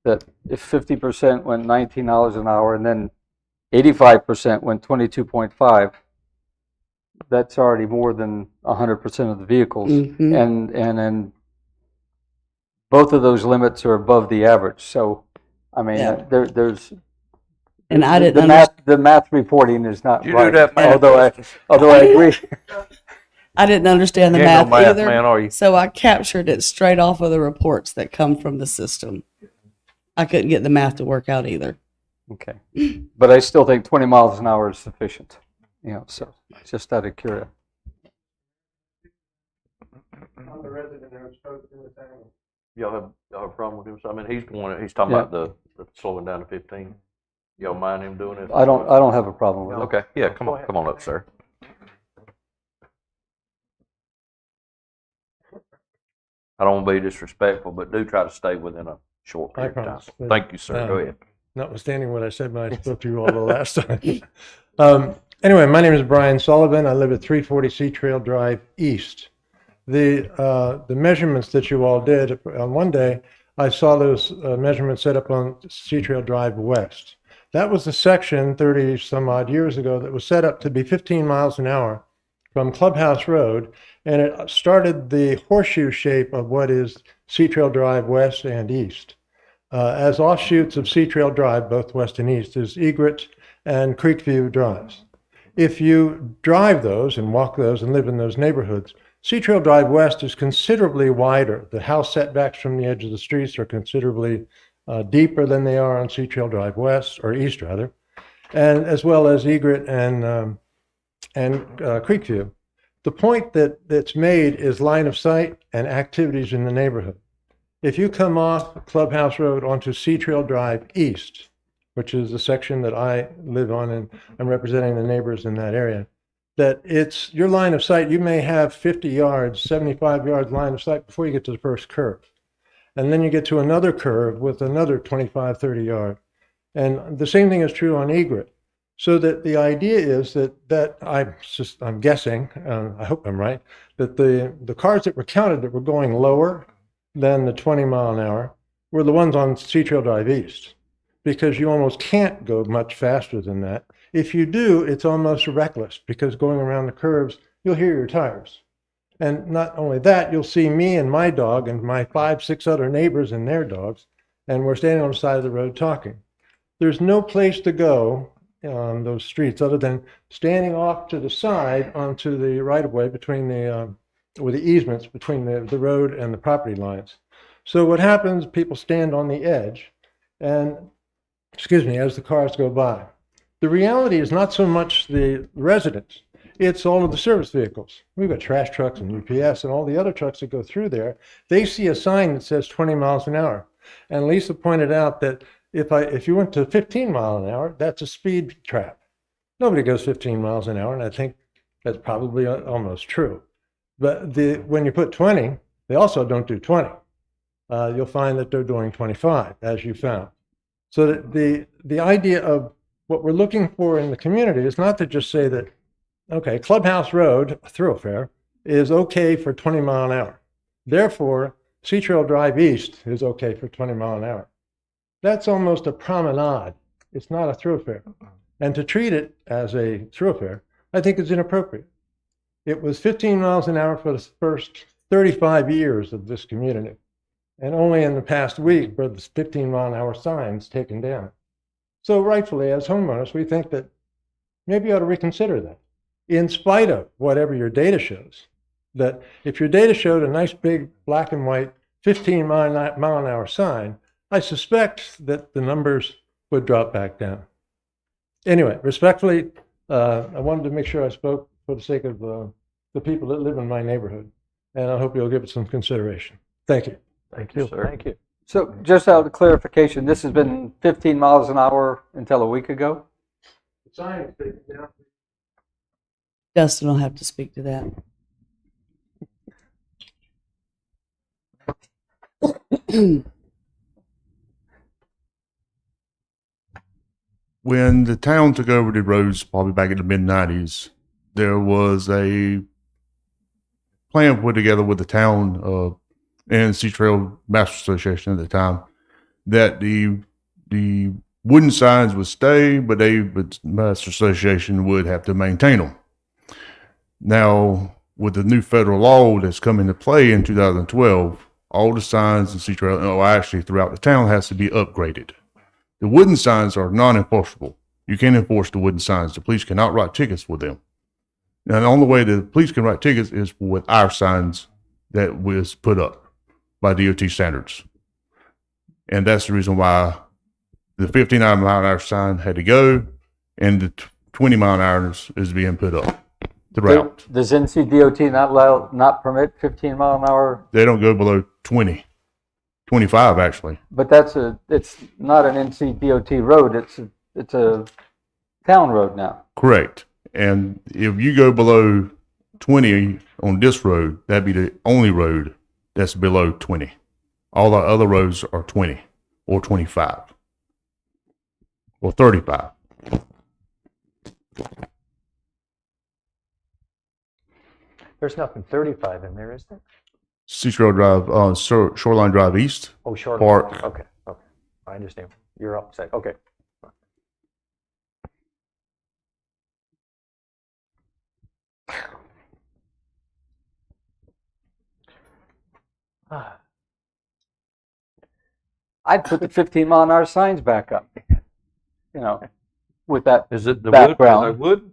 That if 50% went 19 miles an hour and then 85% went 22.5, that's already more than 100% of the vehicles. Mm-hmm. And then both of those limits are above the average. So, I mean, Yeah. there's And I the didn't math. The math reporting is not You do right. that math, Although I agree. I didn't understand the You ain't math, no math either, man, are you? so I captured it straight off of the reports that come from the system. I couldn't get the math to work out either. Okay, but I still think 20 miles an hour is sufficient. You know, so just out of curiosity. Y'all have a problem with him? I mean, he's talking Yeah. about the slowing down to 15. Y'all mind him doing it? I don't have a problem with it. Okay, yeah, come on up, sir. I don't want to be disrespectful, but do try to stay within a short period of promise. time. Thank you, sir. Go ahead. Notwithstanding what I said when I spoke to you all the last time. Anyway, my name is Brian Sullivan. I live at 340 Sea Trail Drive East. The measurements that you all did on one day, I saw those measurements set up on Sea Trail Drive West. That was the section 30 some odd years ago that was set up to be 15 miles an hour from Clubhouse Road, and it started the horseshoe shape of what is Sea Trail Drive West and East. As offshoots of Sea Trail Drive, both west and east, is Egret and Creekview Drives. If you drive those and walk those and live in those neighborhoods, Sea Trail Drive West is considerably wider. The house setbacks from the edge of the streets are considerably deeper than they are on Sea Trail Drive West, or East rather, and as well as Egret and Creekview. The point that's made is line of sight and activities in the neighborhood. If you come off Clubhouse Road onto Sea Trail Drive East, which is the section that I live on, and I'm representing the neighbors in that area, that it's your line of sight. You may have 50 yards, 75 yards line of sight before you get to the first curve. And then you get to another curve with another 25, 30 yards. And the same thing is true on Egret. So that the idea is that I'm guessing, I hope I'm right, that the cars that were counted that were going lower than the 20 mile an hour were the ones on Sea Trail Drive East, because you almost can't go much faster than that. If you do, it's almost reckless, because going around the curves, you'll hear your tires. And not only that, you'll see me and my dog and my 5, 6 other neighbors and their dogs, and we're standing on the side of the road talking. There's no place to go on those streets other than standing off to the side onto the right-of-way between with the easements between the road and the property lines. So what happens, people stand on the edge and, as the cars go by. The reality is not so much the residents, it's all of the service vehicles. We've got trash trucks and UPS and all the other trucks that go through there. They see a sign that says 20 miles an hour. And Lisa pointed out that if you went to 15 miles an hour, that's a speed trap. Nobody goes 15 miles an hour, and I think that's probably almost true. But when you put 20, they also don't do 20. You'll find that they're doing 25, as you found. So that the idea of what we're looking for in the community is not to just say that, okay, Clubhouse Road, a thoroughfare, is okay for 20 mile an hour. Therefore, Sea Trail Drive East is okay for 20 mile an hour. That's almost a promenade. It's not a thoroughfare. And to treat it as a thoroughfare, I think is inappropriate. It was 15 miles an hour for the first 35 years of this community. And only in the past week were the 15 mile an hour signs taken down. So rightfully, as homeowners, we think that maybe you ought to reconsider that. In spite of whatever your data shows, that if your data showed a nice big black and white 15 mile an hour sign, I suspect that the numbers would drop back down. Anyway, respectfully, I wanted to make sure I spoke for the sake of the people that live in my neighborhood, and I hope you'll give it some consideration. Thank you. Thank you. Sir. Thank you. So just out of clarification, this has been 15 miles an hour until a week ago? The sign is taken down. Dustin will have to speak to that. When the town took over the roads, probably back in the mid-90s, there was a plan put together with the town and Sea Trail Master Association at the time that the wooden signs would stay, but the Master Association would have to maintain them. Now, with the new federal law that's come into play in 2012, all the signs in Sea Trail, actually throughout the town, has to be upgraded. The wooden signs are non-enforceable. You can't enforce the wooden signs. The police cannot write tickets with them. Now, the only way the police can write tickets is with our signs that was put up by DOT standards. And that's the reason why the 15 mile an hour sign had to go and the 20 mile an hour is being put up throughout. Does NCDOT not permit 15 mile an hour? They don't go below 20, 25 actually. But it's not an NCDOT road, it's a town road now. Correct. And if you go below 20 on this road, that'd be the only road that's below 20. All the other roads are 20 or 25 or 35. There's nothing 35 in there, is there? Sea Trail Drive, Shoreline Drive East. Oh, Shoreline. Park. Okay. Okay. I understand. You're upset. Okay. I'd put the 15 mile an hour signs back up, with that Is it the background. wood?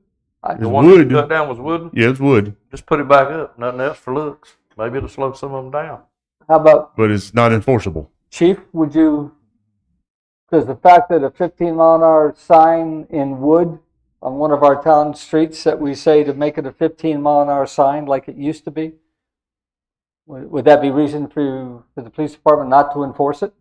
It's The one wood. you cut down was wooden? Yeah, it's wood, Just put it back up. Nothing else for looks. Maybe it'll slow some of them down. How about, but it's not enforceable. Chief, does the fact that a 15 mile an hour sign in wood on one of our town streets that we say to make it a 15 mile an hour sign like it used to be, would that be reason for the police department not to enforce it?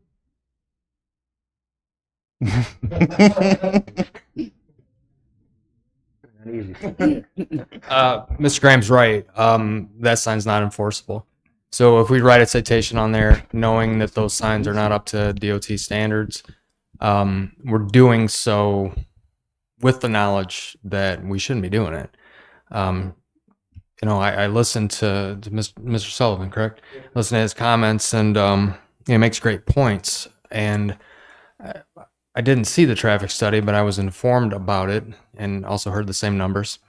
Mr. Graham's right. That sign's not enforceable. So if we write a citation on there, knowing that those signs are not up to DOT standards, we're doing so with the knowledge that we shouldn't be doing it. I listened to Mr. Sullivan, correct? Listen to his comments, and he makes great points. And I didn't see the traffic study, but I was informed about it and also heard the same numbers.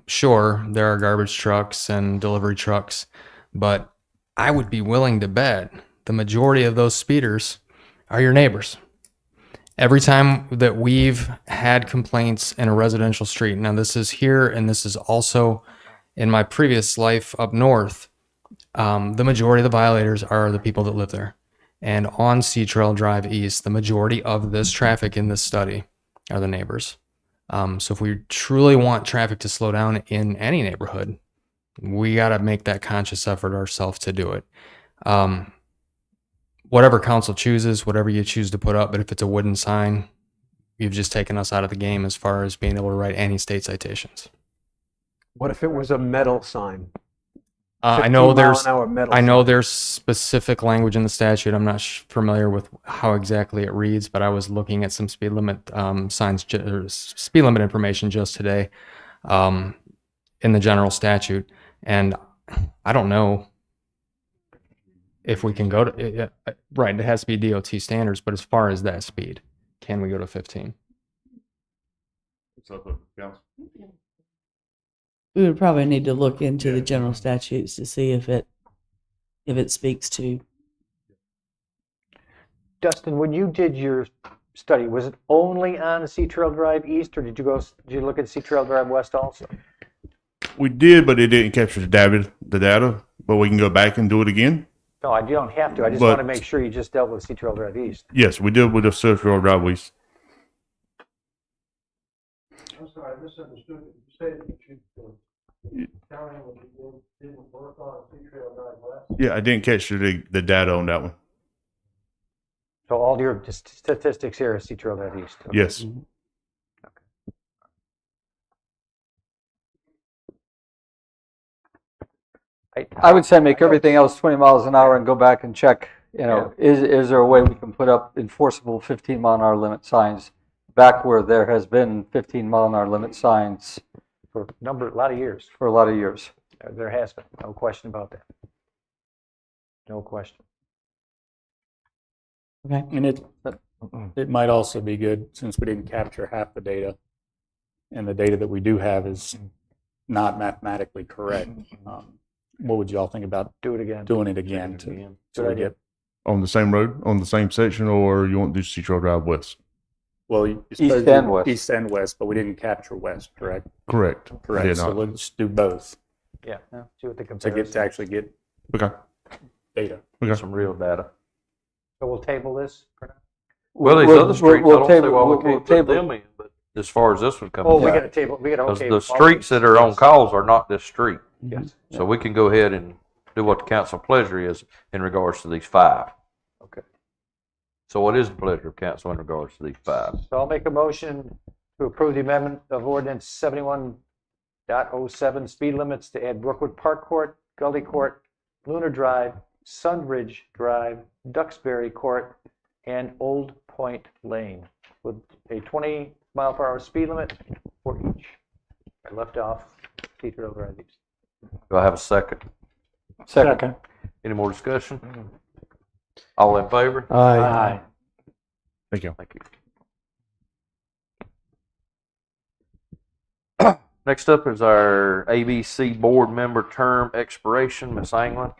Sure, there are garbage trucks and delivery trucks, but I would be willing to bet the majority of those speeders are your neighbors. Every time that we've had complaints in a residential street, now this is here and this is also in my previous life up north, the majority of the violators are the people that live there. And on Sea Trail Drive East, the majority of this traffic in this study are the neighbors. So if we truly want traffic to slow down in any neighborhood, we got to make that conscious effort ourselves to do it. Whatever council chooses, whatever you choose to put up, but if it's a wooden sign, you've just taken us out of the game as far as being able to write any state citations. What if it was a metal sign? I know 15 mile an hour metal there's specific language in the statute. I'm not familiar with how exactly it reads, but I was looking at some speed limit signs or speed limit information just today in the general statute, and I don't know if we can go to right. It has to be DOT standards, but as far as that speed, can we go to 15? It's up to council. We would probably need to look into the general statutes to see if it speaks to. Dustin, when you did your study, was it only on Sea Trail Drive East, or did you look at Sea Trail Drive West also? We did, but it didn't capture the data. But we can go back and do it again. No, you don't have to. I just But- want to make sure you just dealt with Sea Trail Drive East. Yes, we did with the Sea Trail Drive East. I'm sorry, I misunderstood. You said that you, counting what you didn't work on Sea Trail Drive West? Yeah, I didn't catch the data on that one. So all your statistics here is Sea Trail Drive East. Okay. Yes. I would say make everything else 20 miles an hour and go back and check, is there a way we can put up enforceable 15-mile-an-hour limit signs back where there has been 15-mile-an-hour limit signs For a lot of years. for a lot of years? There has been, no question about that. No question. Okay. And it might also be good, since we didn't capture half the data, and the data that we do have is not mathematically correct. What would y'all think about Do it again. doing it again so Good we idea. get, On the same road, on the same section, or you want to do Sea Trail Drive West? well, East and west. East and west, but we didn't capture west, correct? Correct. I Correct, did so not. let's do both Yeah. See what the to comparison. actually get Okay. data. Okay. Some real data. So we'll table this for now. Well, these We'll- other streets, we'll I don't see table- why we we'll can't table- put them in, but as far as this one comes Oh, we in. got a table, we got, Because okay. the streets that are on calls are not this street. Yes. So we can go ahead and do what the council pleasure is in regards to these 5. Okay. So what is the pleasure of council in regards to these 5? So I'll make a motion to approve the amendment of ordinance 71.07 speed limits to add Brookwood Park Court, Gully Court, Lunar Drive, Sunridge Drive, Duxbury Court, and Old Point Lane with a 20-mile-per-hour speed limit for each. I left off Sea Trail Drive East. Do I have a second? Second. Any more discussion? All in favor? Aye. Thank you. Thank you. Next up is our ABC board member term expiration, Ms. Anglin.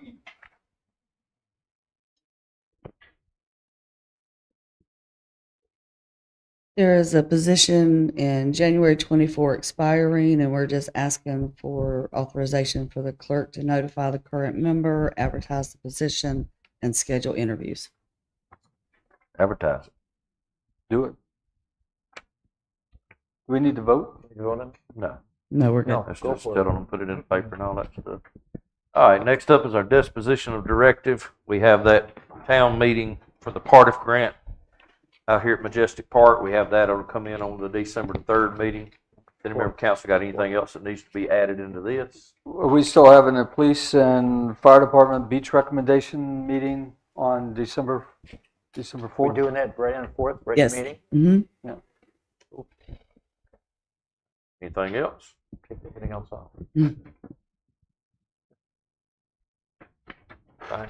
There is a position in January 24 expiring, and we're just asking for authorization for the clerk to notify the current member, advertise the position, and schedule interviews. Advertise it. Do it. Do we need to vote? You voting? No. No, we're good. No. Let's Go just for sit it. on and put it in the paper and all that stuff. All right, next up is our disposition of directive. We have that town meeting for the Partif grant out here at Majestic Park. We have that. It'll come in on the December 3rd meeting. Any member of council got anything else that needs to be added into this? Are we still having a police and fire department beach recommendation meeting on December We're 4th? doing that right on the 4th, right Yes. meeting? Mm-hmm. Anything else? Kick everything else off. Fine.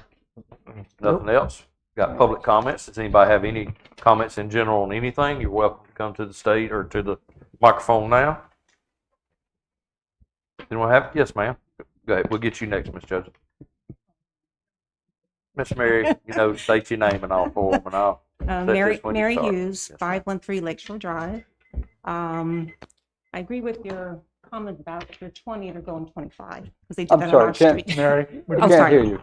Nothing else? Got public comments? Does anybody have any comments in general on anything? You're welcome to come to the stage or to the microphone now. Anyone have? Yes, ma'am. Go ahead. We'll get you next, Miss Joseph. Miss Mary, state your name and all for them and all. Set Mary this when you Mary start. Hughes, 513 Lakeshore Drive. I agree with your comment about if you're 20, they're going 25 because they do I'm that on sorry, our can't, street. Mary, we I'm can't sorry. hear you.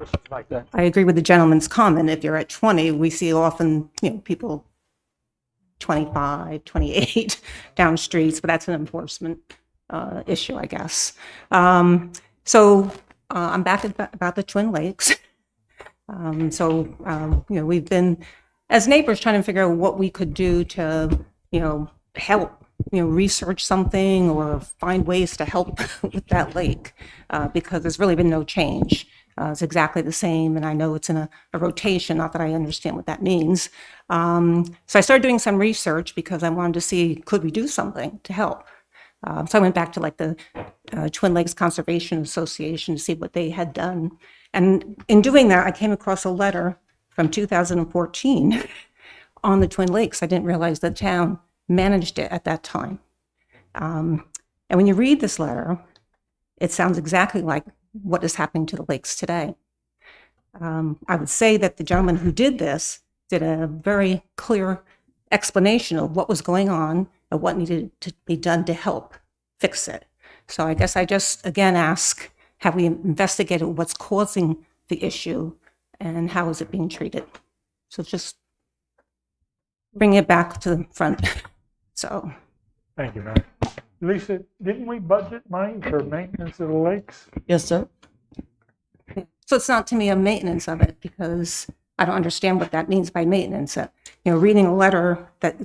I agree with the gentleman's comment. If you're at 20, we see often, people 25, 28 down streets, but that's an enforcement issue, I guess. So I'm back about the Twin Lakes. We've been, as neighbors, trying to figure out what we could do to, help, research something or find ways to help with that lake, because there's really been no change. It's exactly the same, and I know it's in a rotation, not that I understand what that means. So I started doing some research because I wanted to see, could we do something to help? So I went back to the Twin Lakes Conservation Association to see what they had done. And in doing that, I came across a letter from 2014 on the Twin Lakes. I didn't realize the town managed it at that time. And when you read this letter, it sounds exactly like what is happening to the lakes today. I would say that the gentleman who did this did a very clear explanation of what was going on and what needed to be done to help fix it. So I guess I just, again, ask, have we investigated what's causing the issue and how is it being treated? So just bring it back to the front. So. Thank you, Mary. Lisa, didn't we budget money for maintenance of the lakes? Yes, sir. So it's not to me a maintenance of it because I don't understand what that means by maintenance. Reading a letter that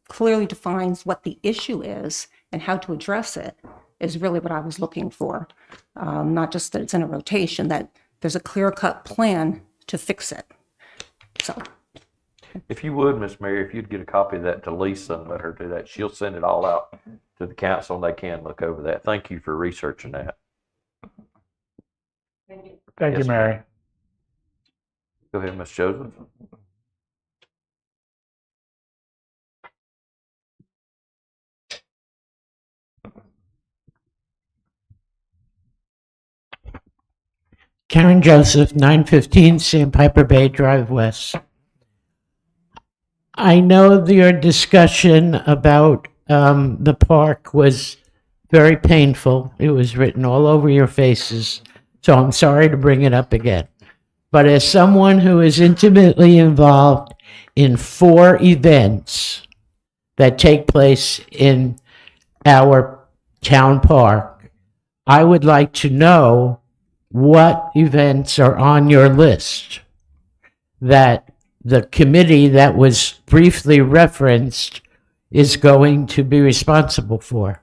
clearly defines what the issue is and how to address it is really what I was looking for. Not just that it's in a rotation, that there's a clear-cut plan to fix it. So. If you would, Miss Mary, if you'd get a copy of that to Lisa and let her do that, she'll send it all out to the council and they can look over that. Thank you for researching that. Thank you, Mary. Go ahead, Ms. Joseph. Karen Joseph, 915 Sandpiper Bay Drive West. I know your discussion about the park was very painful. It was written all over your faces, so I'm sorry to bring it up again. But as someone who is intimately involved in 4 events that take place in our town park, I would like to know what events are on your list that the committee that was briefly referenced is going to be responsible for.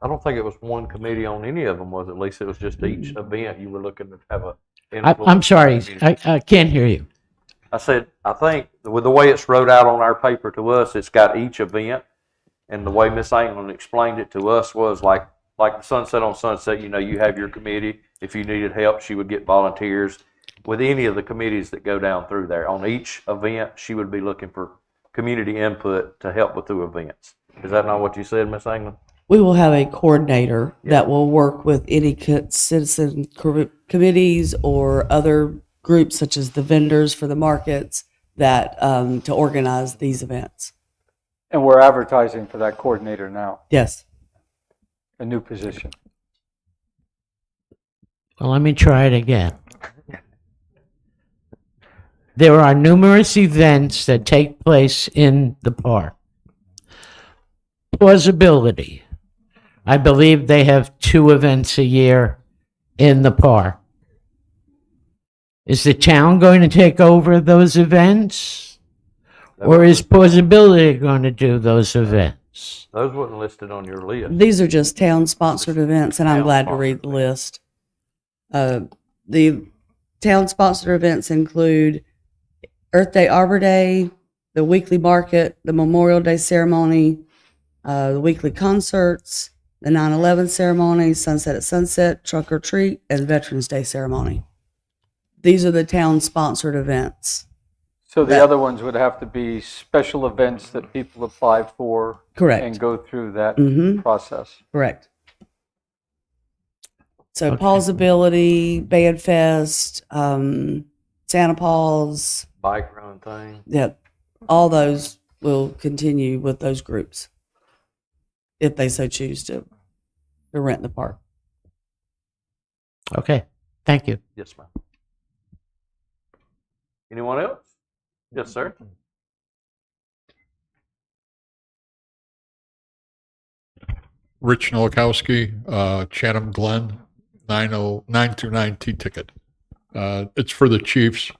I don't think it was one committee on any of them, was it, Lisa? It was just each event you were looking to have a. I'm sorry, I can't hear you. I said, I think with the way it's wrote out on our paper to us, it's got each event. And the way Miss Anglin explained it to us was like the Sunset on Sunset, you have your committee. If you needed help, she would get volunteers. With any of the committees that go down through there, on each event, she would be looking for community input to help with the events. Is that not what you said, Miss Anglin? We will have a coordinator that will work with any citizen committees or other groups such as the vendors for the markets that to organize these events. And we're advertising for that coordinator now, Yes. a new position. Well, let me try it again. There are numerous events that take place in the park. Plausibility. I believe they have 2 events a year in the park. Is the town going to take over those events? Or is Plausibility going to do those events? Those weren't listed on your list. These are just town-sponsored events, and I'm glad to read the list. The town-sponsored events include Earth Day, Arbor Day, the weekly market, the Memorial Day ceremony, the weekly concerts, the 9/11 ceremony, Sunset at Sunset, Truck or Treat, and Veterans Day ceremony. These are the town-sponsored events. So the other ones would have to be special events that people apply for. Correct. And go through that Mhm. process. Correct. So Plausibility, Band Fest, Santa Paws, Bike run thing. yeah, all those will continue with those groups if they so choose to rent the park. Okay, thank you. Yes, ma'am. Anyone else? Yes, sir. Rich Nowakowski, Chatham Glen, 929 T-ticket. It's for the chiefs.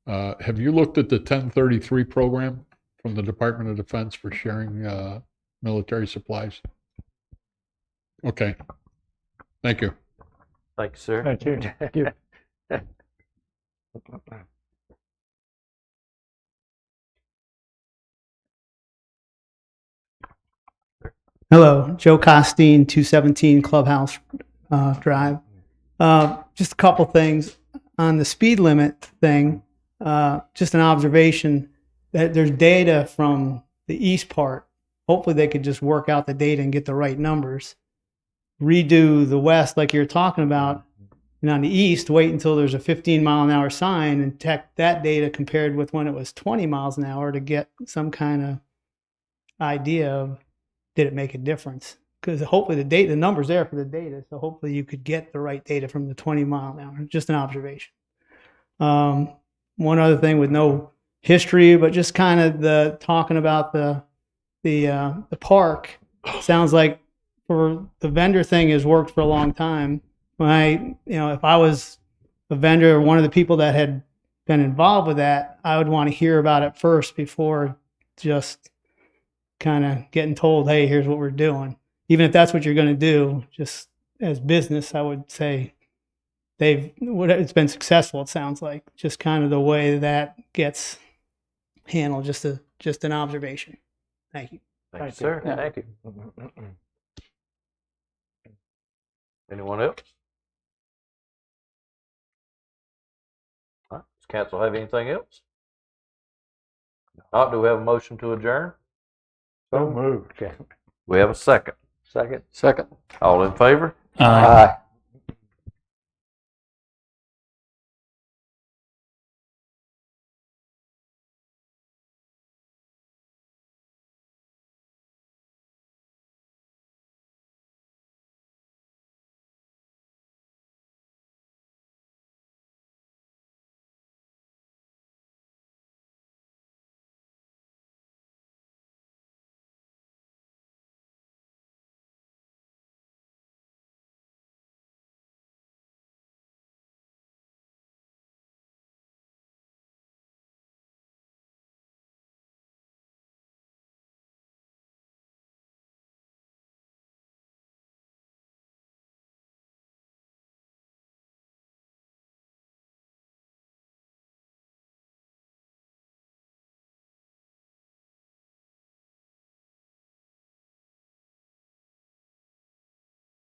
Have you looked at the 1033 program from the Department of Defense for sharing military supplies? Okay. Thank you. Thank you, sir. Thank you. Thank you. Hello, Joe Costine, 217 Clubhouse Drive. Just a couple things on the speed limit thing. Just an observation that there's data from the east part. Hopefully they could just work out the data and get the right numbers. Redo the west like you're talking about. And on the east, wait until there's a 15-mile-an-hour sign and check that data compared with when it was 20 miles an hour to get some kind of idea of did it make a difference. because hopefully the number's there for the data, so hopefully you could get the right data from the 20 mile an hour. Just an observation. One other thing with no history, but just kind of the talking about the park. Sounds like for the vendor thing has worked for a long time. When if I was a vendor or one of the people that had been involved with that, I would want to hear about it first before just kind of getting told, hey, here's what we're doing. Even if that's what you're going to do, just as business, I would say it's been successful. It sounds like just kind of the way that gets handled. Just an observation. Thank you. Thank you, sir. Yeah. Thank you. Anyone else? All right. Does council have anything else? Not, do we have a motion to adjourn? So moved. We have a second. Second. Second. All in favor? Aye.